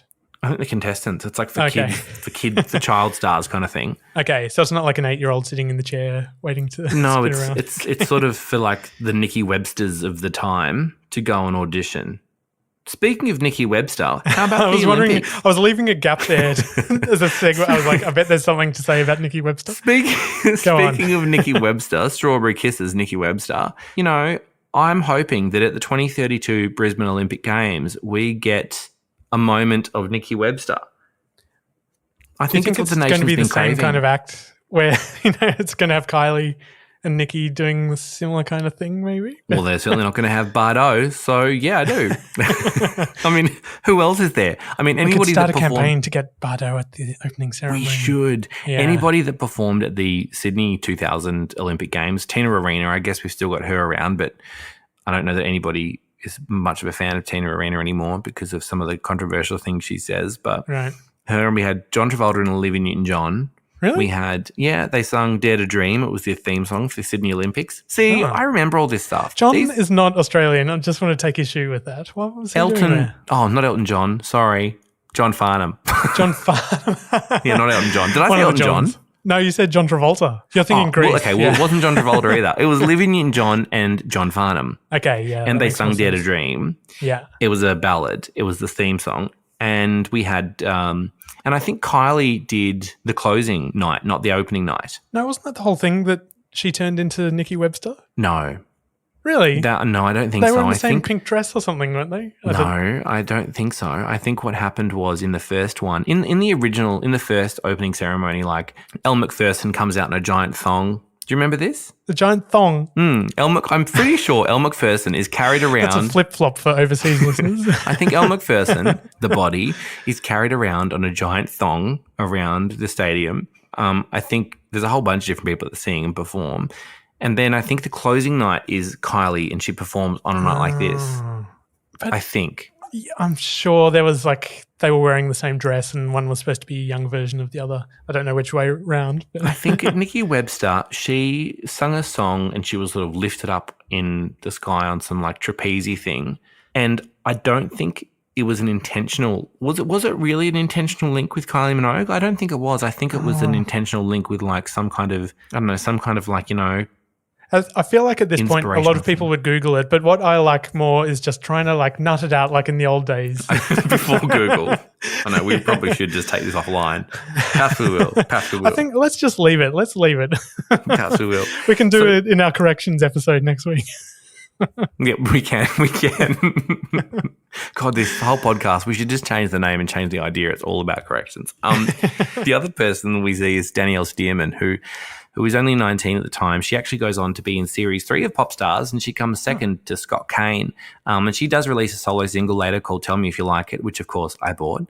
I think the contestants. It's like for kids, for child stars kind of thing. Okay, so it's not like an 8-year-old sitting in the chair waiting to No, spin around. it's sort of for like the Nikki Websters of the time to go and audition. Speaking of Nikki Webster, how about the Olympics? I was leaving a gap there as a segue. I was like, I bet there's something to say about Nikki Webster. Speaking of Nikki Webster, Strawberry Kisses, Nikki Webster, I'm hoping that at the 2032 Brisbane Olympic Games, we get a moment of Nikki Webster. I think it's what the going to nation's be the been same craving. kind of act where it's going to have Kylie and Nikki doing the similar kind of thing, maybe? Well, they're certainly not going to have Bardot, so yeah, I do. I mean, who else is there? I mean, We could anybody start that a performed. campaign to get Bardot at the opening ceremony. We should. Yeah. Anybody that performed at the Sydney 2000 Olympic Games, Tina Arena, I guess we've still got her around, but I don't know that anybody is much of a fan of Tina Arena anymore because of some of the controversial things she says. But Right. her, and we had John Travolta and Olivia Newton-John. Really? We had, they sung Dare to Dream. It was their theme song for the Sydney Olympics. See, Oh. I remember all this stuff. John These- is not Australian. I just want to take issue with that. What was he doing Elton. there? Oh, not Elton John. Sorry. John Farnham. John Farnham. Yeah, not Elton John. Did I One say of Elton the John? Johns. No, you said John Travolta. You're thinking Greece. Well, okay, Yeah. it wasn't John Travolta either. It was Olivia Newton-John and John Farnham. Okay, yeah. And that they makes sung more Dare to sense. Dream. Yeah. It was a ballad. It was the theme song. And we had, and I think Kylie did the closing night, not the opening night. No, wasn't that the whole thing that she turned into Nikki Webster? No. Really? No, I don't think they so. were in the I same think pink dress or something, weren't they? I don't think so. I think what happened was in the first one, in the first opening ceremony, like Elle Macpherson comes out in a giant thong. Do you remember this? The giant thong. I'm pretty sure Elle Macpherson is carried around. That's a flip-flop for overseas listeners. I think Elle Macpherson, the body, is carried around on a giant thong around the stadium. I think there's a whole bunch of different people that sing and perform. And then I think the closing night is Kylie and she performs on a night like this. But- I think. I'm sure there was they were wearing the same dress and one was supposed to be a young version of the other. I don't know which way round. I think Nikki Webster, she sung a song and she was sort of lifted up in the sky on some trapeze thing. And I don't think it was an intentional. Was it really an intentional link with Kylie Minogue? I don't think it was. I think it was an intentional link with some kind of I feel like at this point, a lot Inspirational of people would Google it, but what I like more is just trying to nut it out like in the old days. before Google. I know we probably should just take this offline. Perhaps we will. I think let's just leave it. Let's leave it. Perhaps we will. We can do it in our corrections episode next week. Yeah, we can. We can. God, this whole podcast, we should just change the name and change the idea. It's all about corrections. The other person we see is Danielle Stearman, who was only 19 at the time. She actually goes on to be in Series 3 of Popstars, and she comes second to Scott Kane. And she does release a solo single later called Tell Me If You Like It, which, of course, I bought.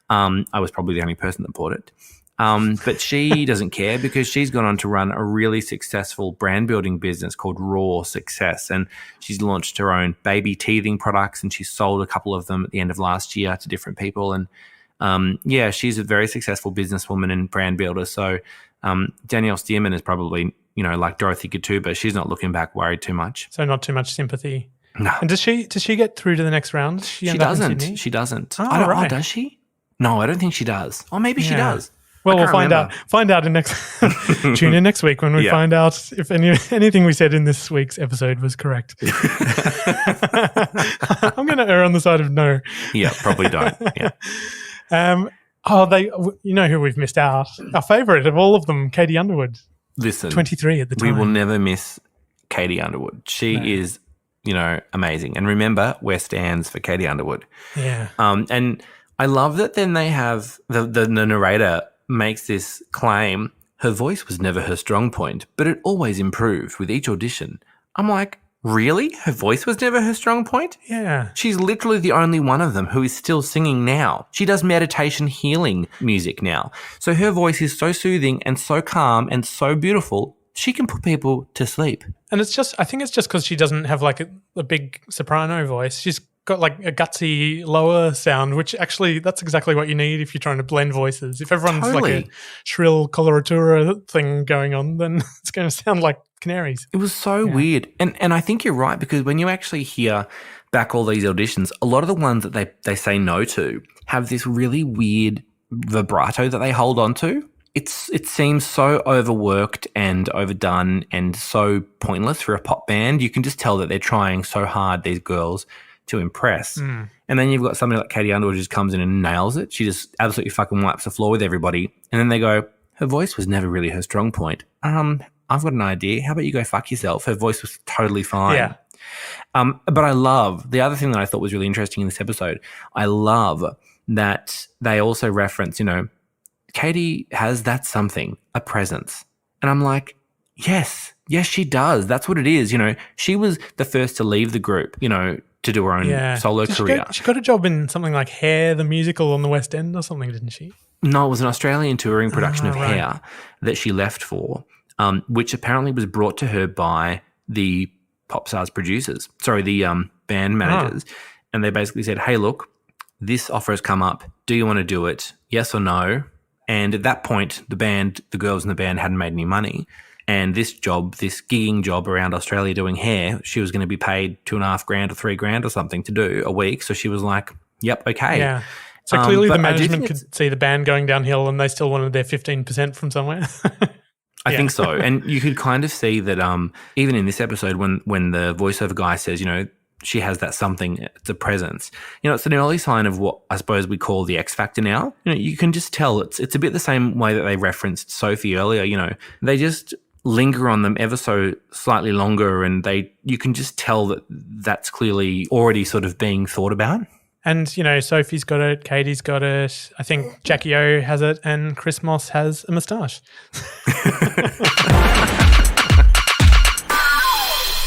I was probably the only person that bought it. But she doesn't care because she's gone on to run a really successful brand building business called Raw Success. And she's launched her own baby teething products, and she's sold a couple of them at the end of last year to different people. And she's a very successful businesswoman and brand builder. So Danielle Stearman is probably, like Dorothy Katuba. She's not looking back worried too much. So not too much sympathy. No. And does she get through to the next round? Does She end up in doesn't. Sydney? She doesn't. Oh, I don't, right. does she? No, I don't think she does. Or maybe she Yeah. does. Well, I we'll can't find remember. out. Find out in next. Tune in next week when we Yeah. find out if anything we said in this week's episode was correct. I'm going to err on the side of no. Yeah, probably don't. Yeah. You know who we've missed out? Our favourite of all of them, Katie Underwood, Listen, 23 at the we time. will never miss Katie Underwood. She is, amazing. And remember, where stands for Katie Underwood. Yeah. And I love that then they have the narrator makes this claim, her voice was never her strong point, but it always improved with each audition. I'm like, really? Her voice was never her strong point? Yeah. She's literally the only one of them who is still singing now. She does meditation healing music now. So her voice is so soothing and so calm and so beautiful, she can put people to sleep. And I think it's just because she doesn't have a big soprano voice. She's got a gutsy lower sound, which actually that's exactly what you need if you're trying to blend voices. If everyone's like Totally. a shrill coloratura thing going on, then it's going to sound like canaries. It was so weird. And I think you're right, because when you actually hear back all these auditions, a lot of the ones that they say no to have this really weird vibrato that they hold on to. It seems so overworked and overdone and so pointless for a pop band. You can just tell that they're trying so hard, these girls, to impress. And then you've got somebody like Katie Underwood who just comes in and nails it. She just absolutely fucking wipes the floor with everybody. And then they go, her voice was never really her strong point. I've got an idea. How about you go fuck yourself? Her voice was totally fine. Yeah. But I love the other thing that I thought was really interesting in this episode. I love that they also reference, Katie has that something, a presence. And I'm like, yes, she does. That's what it is. She was the first to leave the group, to do her own solo career. She got a job in something like Hair, the musical on the West End or something, didn't she? No, it was an Australian touring production of Hair that she left for, which apparently was brought to her by the Popstars producers, the band managers. And they basically said, hey, look, this offer has come up. Do you want to do it? Yes or no? And at that point, the girls in the band hadn't made any money. And this gigging job around Australia doing hair, she was going to be paid $2,500 or $3,000 or something to do a week. So she was like, yep, okay. Yeah. So clearly the management could see the band going downhill and they still wanted their 15% from somewhere. I think so. And you could kind of see that even in this episode when the voiceover guy says, she has that something, it's a presence. It's an early sign of what I suppose we call the X factor now. You can just tell it's a bit the same way that they referenced Sophie earlier. They just linger on them ever so slightly longer, and you can just tell that that's clearly already sort of being thought about. And, Sophie's got it, Katie's got it, I think Jackie O has it, and Chris Moss has a moustache.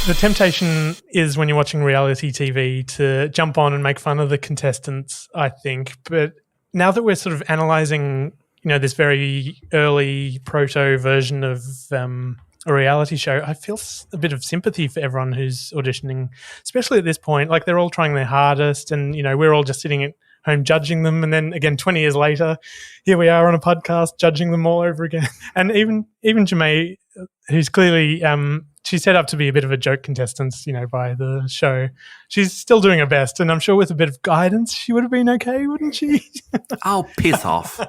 The temptation is when you're watching reality TV to jump on and make fun of the contestants, I think. But now that we're sort of analysing, this very early proto version of a reality show, I feel a bit of sympathy for everyone who's auditioning, especially at this point. Like, they're all trying their hardest and, we're all just sitting at home judging them. And then again, 20 years later, here we are on a podcast judging them all over again. And even Jamae, who's clearly she's set up to be a bit of a joke contestant, by the show. She's still doing her best, and I'm sure with a bit of guidance, she would have been okay, wouldn't she? Oh, piss off.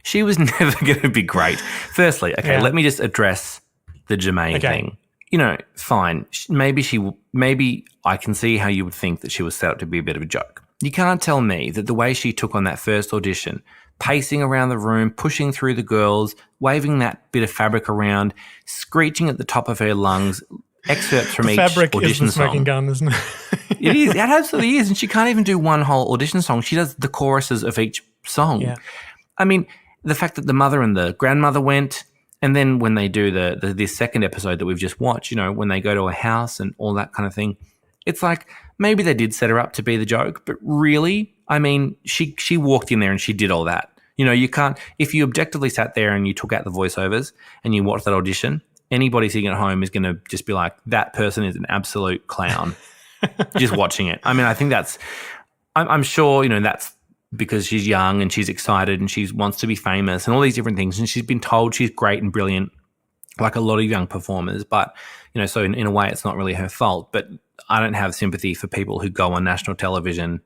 She was never going to be great. Firstly, let me just address the Jamae thing. Fine. Maybe I can see how you would think that she was set up to be a bit of a joke. You can't tell me that the way she took on that first audition, pacing around the room, pushing through the girls, waving that bit of fabric around, screeching at the top of her lungs, excerpts from each fabric audition is the smoking song. gun, isn't it? It is. It absolutely is. And she can't even do one whole audition song. She does the choruses of each song. Yeah. I mean, the fact that the mother and the grandmother went, and then when they do this second episode that we've just watched, when they go to a house and all that kind of thing, it's like maybe they did set her up to be the joke, but really, I mean, she walked in there and she did all that. You can't, if you objectively sat there and you took out the voiceovers and you watched that audition, anybody sitting at home is going to just be like, that person is an absolute clown just watching it. I mean, I think I'm sure, that's because she's young and she's excited and she wants to be famous and all these different things. And she's been told she's great and brilliant, like a lot of young performers. But, so in a way, it's not really her fault. But I don't have sympathy for people who go on national television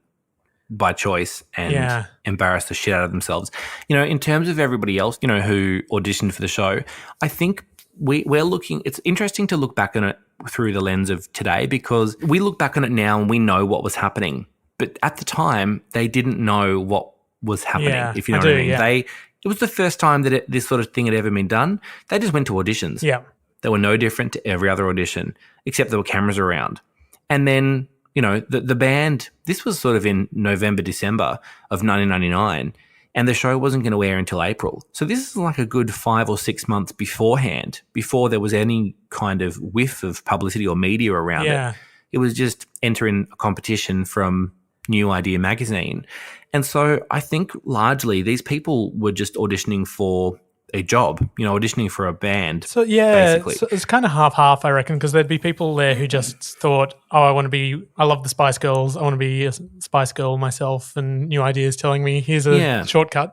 by choice and embarrass the shit out of themselves. In terms of everybody else, who auditioned for the show, I think we're looking, it's interesting to look back on it through the lens of today, because we look back on it now and we know what was happening. But at the time, they didn't know what was happening, if you know what I mean. Yeah. It was the first time that this sort of thing had ever been done. They just went to auditions. Yeah. They were no different to every other audition, except there were cameras around. And then, the band, this was sort of in November, December of 1999, and the show wasn't going to air until April. So this is like a good 5 or 6 months beforehand, before there was any kind of whiff of publicity or media around it. It was just entering a competition from New Idea magazine. And so I think largely these people were just auditioning for a job, auditioning for a band. So basically. So it's kind of half-half, I reckon, because there'd be people there who just thought, I love the Spice Girls, I want to be a Spice Girl myself, and New Idea's telling me, here's a shortcut,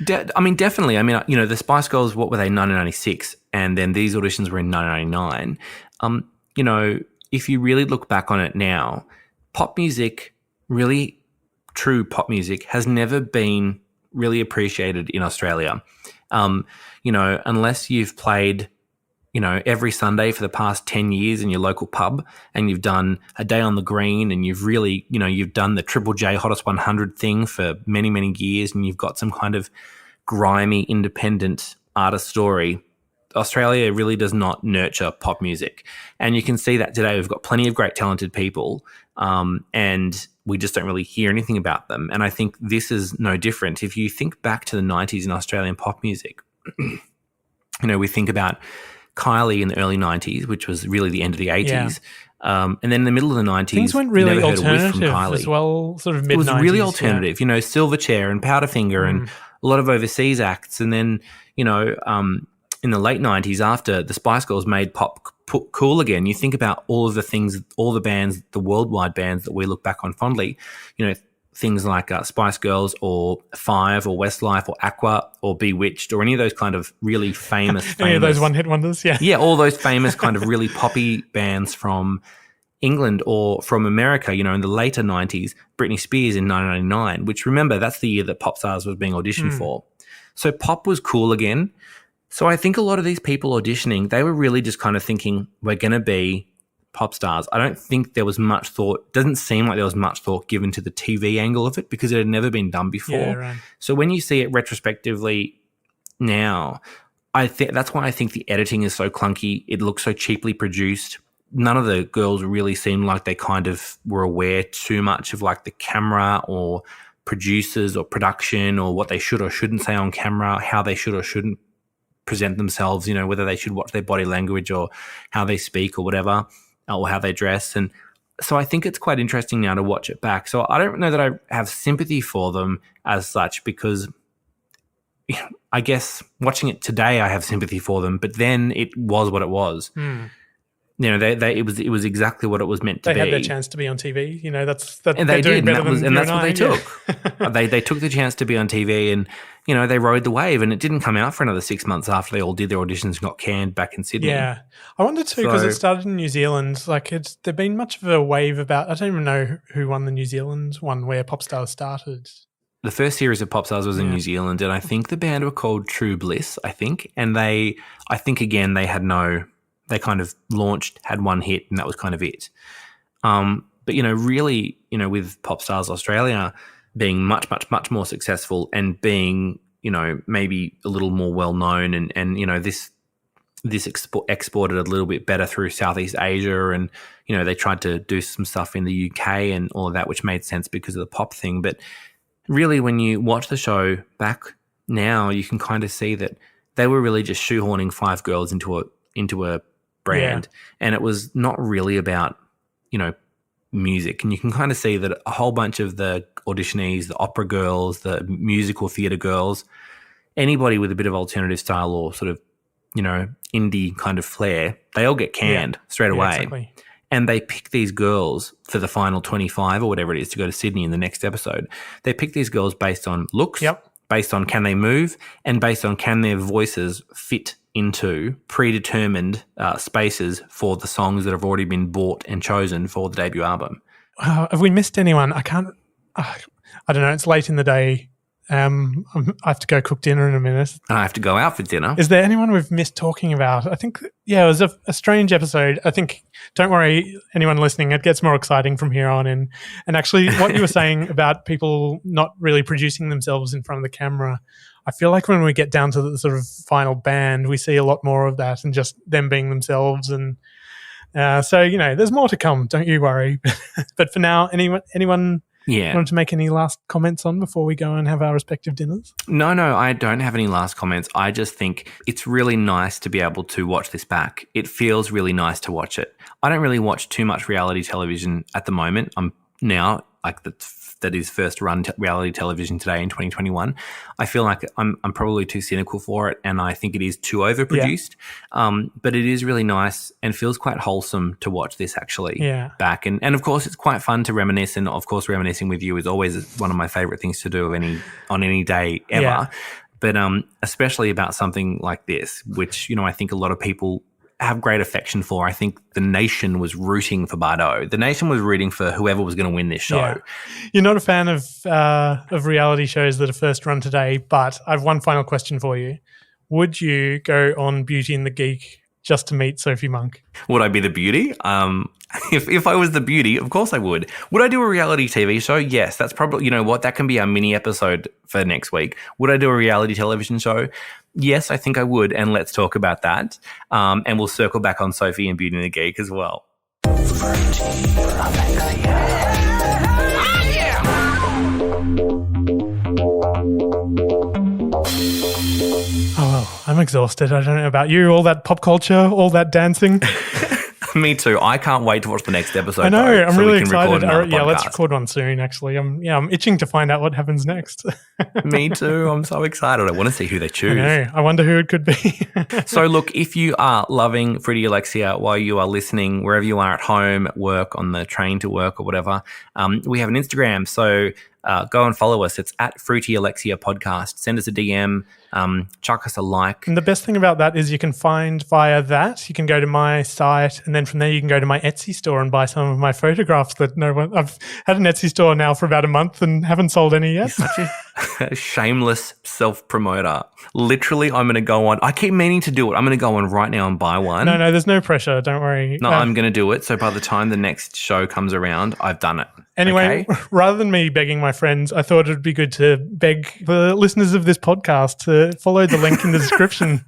Definitely. I mean, the Spice Girls, what were they, 1996, and then these auditions were in 1999. If you really look back on it now, pop music, really true pop music, has never been really appreciated in Australia. Unless you've played, every Sunday for the past 10 years in your local pub, and you've done a day on the green, and you've really, you've done the Triple J Hottest 100 thing for many, many years, and you've got some kind of grimy independent artist story. Australia really does not nurture pop music. And you can see that today. We've got plenty of great talented people, and we just don't really hear anything about them. And I think this is no different. If you think back to the 90s in Australian pop music, we think about Kylie in the early 90s, which was really the end of the 80s. Yeah. And then in the middle of the 90s, things went really never heard a whiff from alternative Kylie. as well, sort of mid-90s. It was really alternative, Silverchair and Powderfinger and a lot of overseas acts. And then, in the late 90s, after the Spice Girls made pop cool again, you think about all of the things, all the bands, the worldwide bands that we look back on fondly, things like Spice Girls or Five or Westlife or Aqua or Bewitched or any of those kind of really famous any of those one-hit wonders, yeah. Yeah, all those famous kind of really poppy bands from England or from America, in the later 90s, Britney Spears in 1999, which, remember, that's the year that Popstars was being auditioned for. So pop was cool again. So I think a lot of these people auditioning, they were really just kind of thinking, we're going to be pop stars. I don't think there was much thought, doesn't seem like there was much thought given to the TV angle of it because it had never been done before. Yeah, right. So when you see it retrospectively now, I think that's why I think the editing is so clunky. It looks so cheaply produced. None of the girls really seemed like they kind of were aware too much of like the camera or producers or production or what they should or shouldn't say on camera, how they should or shouldn't present themselves, whether they should watch their body language or how they speak or whatever, or how they dress. And so I think it's quite interesting now to watch it back. So I don't know that I have sympathy for them as such because I guess watching it today I have sympathy for them, but then it was what it was. It was exactly what it was meant to be. They had their chance to be on TV. And they did, and that's what they took. Yeah. They took the chance to be on TV, and they rode the wave. And it didn't come out for another 6 months after they all did their auditions and got canned back in Sydney. Yeah, I wonder too because it started in New Zealand. There'd been much of a wave about. I don't even know who won the New Zealand one where Popstars started. The first series of Popstars was in New Zealand, and I think the band were called True Bliss. And I think again they had no. They kind of launched, had one hit, and that was kind of it. But, really, with Popstars Australia being much, much, much more successful and being, maybe a little more well-known and this exported a little bit better through Southeast Asia and, they tried to do some stuff in the UK and all of that, which made sense because of the pop thing. But really, when you watch the show back now, you can kind of see that they were really just shoehorning five girls into a brand, and it was not really about music. And you can kind of see that a whole bunch of the auditionees, the opera girls, the musical theatre girls, anybody with a bit of alternative style or sort of indie kind of flair, they all get canned straight away. Exactly. And they pick these girls for the final 25 or whatever it is to go to Sydney in the next episode. They pick these girls based on looks, based on can they move, and based on can their voices fit into predetermined spaces for the songs that have already been bought and chosen for the debut album. Have we missed anyone? I can't. I don't know. It's late in the day. I have to go cook dinner in a minute. And I have to go out for dinner. Is there anyone we've missed talking about? I think, it was a strange episode. I think, don't worry, anyone listening, it gets more exciting from here on in. And actually, what you were saying about people not really producing themselves in front of the camera, I feel like when we get down to the sort of final band, we see a lot more of that and just them being themselves. And so, there's more to come. Don't you worry. But for now, anyone wanted to make any last comments on before we go and have our respective dinners? No, I don't have any last comments. I just think it's really nice to be able to watch this back. It feels really nice to watch it. I don't really watch too much reality television at the moment. I'm now that is first run reality television today in 2021. I feel like I'm probably too cynical for it, and I think it is too overproduced. But it is really nice and feels quite wholesome to watch this actually back. And of course, it's quite fun to reminisce. And of course, reminiscing with you is always one of my favorite things to do on any day ever. Yeah. But especially about something like this, which I think a lot of people have great affection for. I think the nation was rooting for Bardot. The nation was rooting for whoever was going to win this show. Yeah. You're not a fan of reality shows that are first run today, but I have one final question for you. Would you go on Beauty and the Geek just to meet Sophie Monk? Would I be the beauty? If I was the beauty, of course I would. Would I do a reality TV show? Yes, that's probably, you know what, that can be our mini episode for next week. Would I do a reality television show? Yes, I think I would, and let's talk about that. And we'll circle back on Sophie and Beauty and the Geek as well. Oh, well, I'm exhausted. I don't know about you. All that pop culture, all that dancing. Me too. I can't wait to watch the next episode. I know. Though, I'm so really we can record excited. another Yeah, let's podcast. record one soon. Actually, I'm itching to find out what happens next. Me too. I'm so excited. I want to see who they I choose. know. I wonder who it could be. So look, if you are loving Fruity Alexia while you are listening, wherever you are at home, at work, on the train to work or whatever, we have an Instagram. So go and follow us. It's at Fruity Alexia Podcast. Send us a DM. Chuck us a like. And the best thing about that is you can find via that. You can go to my site, and then from there you can go to my Etsy store and buy some of my photographs that no one. I've had an Etsy store now for about a month and haven't sold any yet. Such a shameless self-promoter. Literally, I'm going to go on. I keep meaning to do it. I'm going to go on right now and buy one. No, there's no pressure. Don't worry. No, I'm going to do it. So by the time the next show comes around, I've done it. Anyway, Okay? rather than me begging my friends, I thought it would be good to beg the listeners of this podcast to follow the link in the description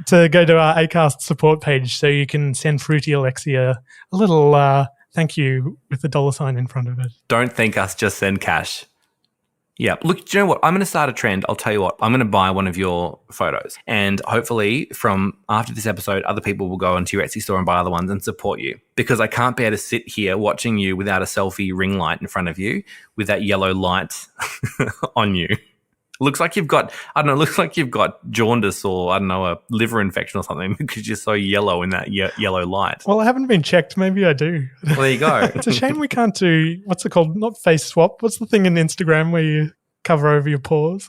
to go to our Acast support page so you can send Fruity Alexia a little thank you with a $sign in front of it. Don't thank us, just send cash. Yeah. Look, do you know what? I'm going to start a trend. I'll tell you what. I'm going to buy one of your photos. And hopefully from after this episode, other people will go into your Etsy store and buy other ones and support you. Because I can't bear to sit here watching you without a selfie ring light in front of you with that yellow light on you. Looks like you've got, looks like you've got jaundice or, a liver infection or something because you're so yellow in that yellow light. Well, I haven't been checked. Maybe I do. Well, there you go. It's a shame we can't do, what's it called? Not face swap. What's the thing in Instagram where you cover over your pores?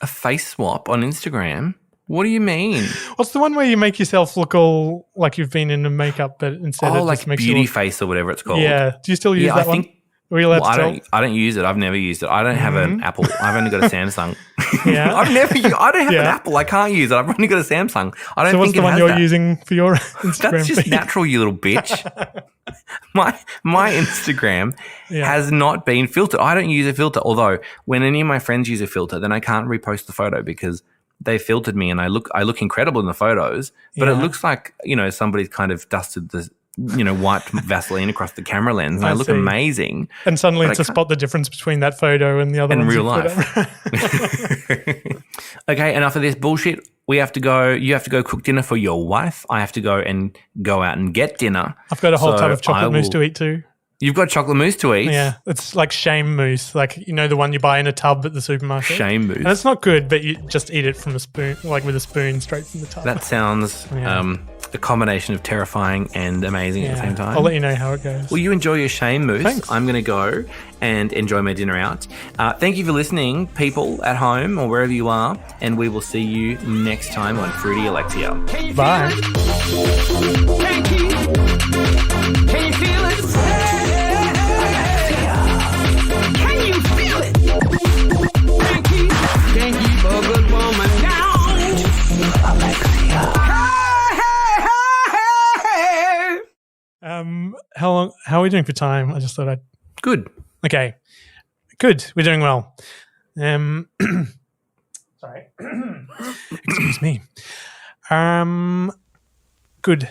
A face swap on Instagram? What do you mean? What's the one where you make yourself look all like you've been in makeup, but instead it like just makes beauty you look... face or whatever it's called. Yeah. Do you still use that one? Are you allowed to tell? I don't use it. I've never used it. I don't have an Apple. I've only got a Samsung. Yeah. I don't have an Apple. I can't use it. I've only got a Samsung. I don't So what's think the it one has you're that. using for your Instagram That's just feed? natural, you little bitch. My Instagram has not been filtered. I don't use a filter. Although when any of my friends use a filter, then I can't repost the photo because they filtered me and I look incredible in the photos, but it looks like, somebody's kind of dusted the white Vaseline across the camera lens and I look amazing. And suddenly to spot the difference between that photo and the other in ones real you put life. up. Okay, enough of this bullshit. You have to go cook dinner for your wife. I have to go out and get dinner. I've got a whole tub of chocolate mousse to eat too. You've got chocolate mousse to eat? Yeah, it's like shame mousse, like the one you buy in a tub at the supermarket. Shame mousse. And it's not good, but you just eat it from a spoon, like with a spoon straight from the tub. That sounds a combination of terrifying and amazing at the same time. I'll let you know how it goes. Well, you enjoy your shame mousse. Thanks. I'm going to go and enjoy my dinner out. Thank you for listening, people at home or wherever you are, and we will see you next time on Fruity Alexia. Bye. Can you feel it? Can you feel it? Can't keep a good woman down. How are we doing for time? I just thought I'd... Good. Okay. Good. We're doing well. Sorry. Excuse me. Good.